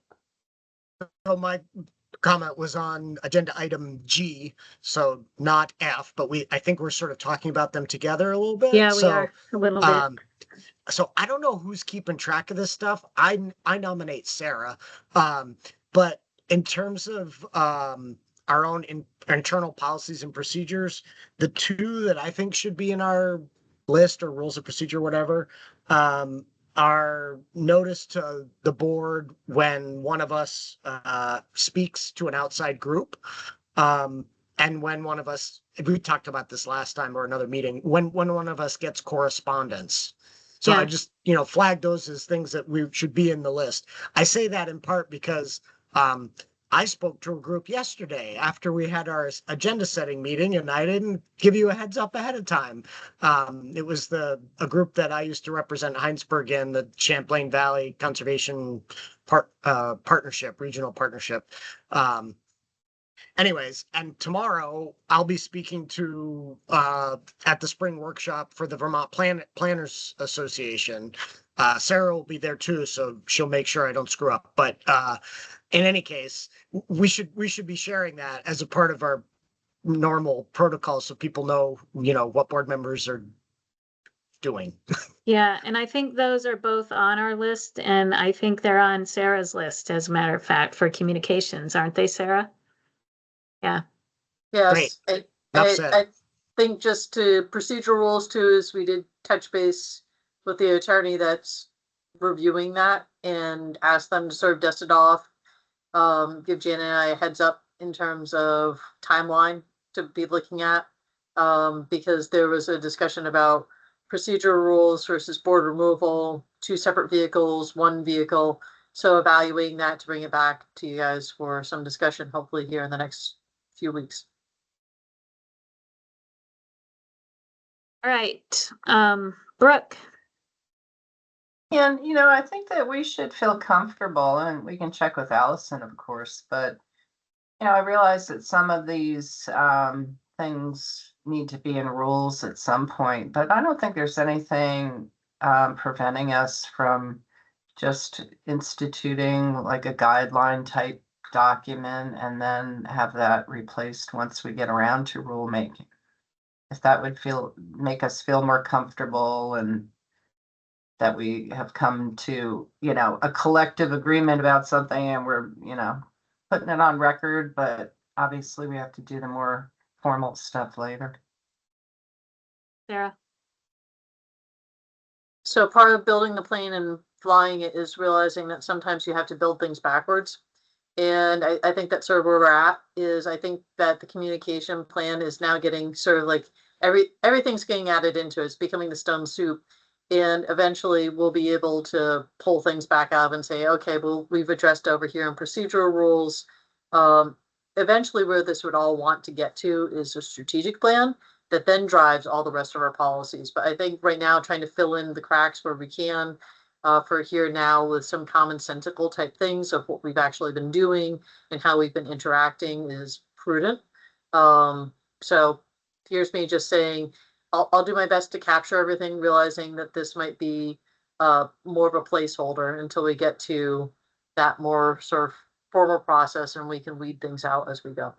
So my comment was on agenda item G, so not F, but I think we're sort of talking about them together a little bit. Yeah, we So, are a little bit. So I don't know who's keeping track of this stuff. I nominate Sarah. But in terms of our own internal policies and procedures, the two that I think should be in our list or rules of procedure, whatever, are notice to the board when one of us speaks to an outside group. And when one of us, we talked about this last time or another meeting, when one of us gets correspondence. So Yeah. I just, flag those as things that we should be in the list. I say that in part because I spoke to a group yesterday after we had our agenda setting meeting, and I didn't give you a heads up ahead of time. It was a group that I used to represent Heinsberg in, the Champlain Valley Conservation Partnership, regional partnership. Anyways, and tomorrow I'll be speaking to at the spring workshop for the Vermont Planners Association. Sarah will be there too, so she'll make sure I don't screw up. But in any case, we should be sharing that as a part of our normal protocol, so people know, what board members are doing. Yeah, and I think those are both on our list, and I think they're on Sarah's list, as a matter of fact, for communications, aren't they, Sarah? Yeah. Yes, Enough I said. think just to procedural rules too, is we did touch base with the attorney that's reviewing that and ask them to sort of dust it off. Give Jan and I a heads up in terms of timeline to be looking at. Because there was a discussion about procedural rules versus board removal, 2 separate vehicles, 1 vehicle. So evaluating that to bring it back to you guys for some discussion, hopefully here in the next few weeks. All right, Brooke. And, I think that we should feel comfortable, and we can check with Allison, of course, but, I realize that some of these things need to be in rules at some point, but I don't think there's anything preventing us from just instituting like a guideline type document and then have that replaced once we get around to rulemaking. If that would make us feel more comfortable, and that we have come to, a collective agreement about something, and we're, putting it on record, but obviously we have to do the more formal stuff later. Sarah. So part of building the plane and flying it is realizing that sometimes you have to build things backwards. And I think that's sort of where we're at. Is I think that the communication plan is now getting sort of like everything's getting added into it. It's becoming the stone soup. And eventually we'll be able to pull things back out and say, okay, well, we've addressed over here in procedural rules. Eventually where this would all want to get to is a strategic plan that then drives all the rest of our policies. But I think right now trying to fill in the cracks where we can for here now with some commonsensical type things of what we've actually been doing and how we've been interacting is prudent. So here's me just saying, I'll do my best to capture everything, realizing that this might be more of a placeholder until we get to that more sort of formal process and we can weed things out as we go.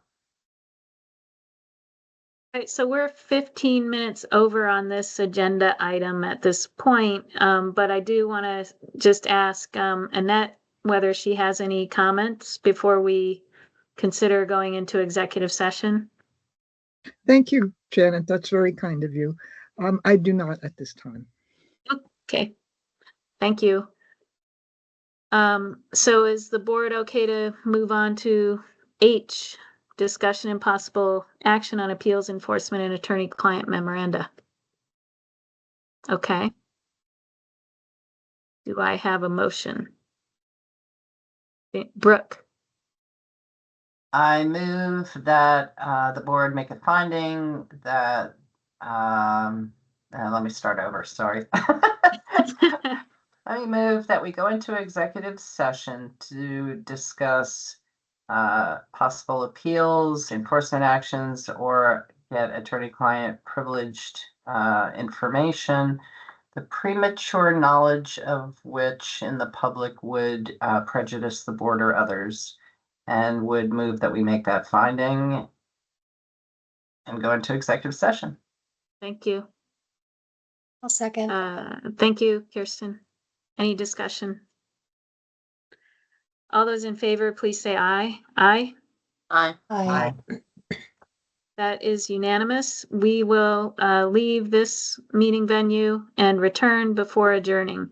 Right, so we're 15 minutes over on this agenda item at this point, but I do want to just ask Annette whether she has any comments before we consider going into executive session. Thank you, Janet. That's very kind of you. I do not at this time. Okay, thank you. So is the board okay to move on to H, discussion and possible action on appeals enforcement and attorney-client memoranda? Okay. Do I have a motion? Brooke, I move that the board make a finding that, let me start over, sorry. I move that we go into executive session to discuss possible appeals, enforcement actions, or get attorney-client privileged information, the premature knowledge of which in the public would prejudice the board or others, and would move that we make that finding and go into executive session. thank you. I'll second. Thank you, Kirsten. Any discussion? All those in favor, please say aye. Aye. Aye. Aye. That is unanimous. We will leave this meeting venue and return before adjourning.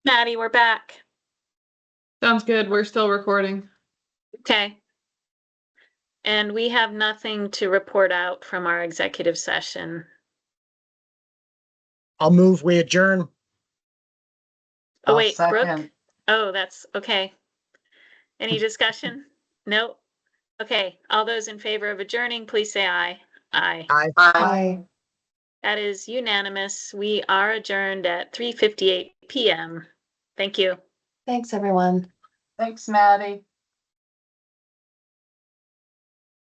Maddie, we're back. Sounds good. We're still recording. Okay. And we have nothing to report out from our executive session. I'll move, we adjourn. Oh, I'll wait, Brooke? second. Oh, that's okay. Any discussion? Nope. Okay, all those in favor of adjourning, please say aye. Aye. Bye. Bye. That is unanimous. We are adjourned at 3:58 PM. Thank you. Thanks, everyone. Thanks, Maddie.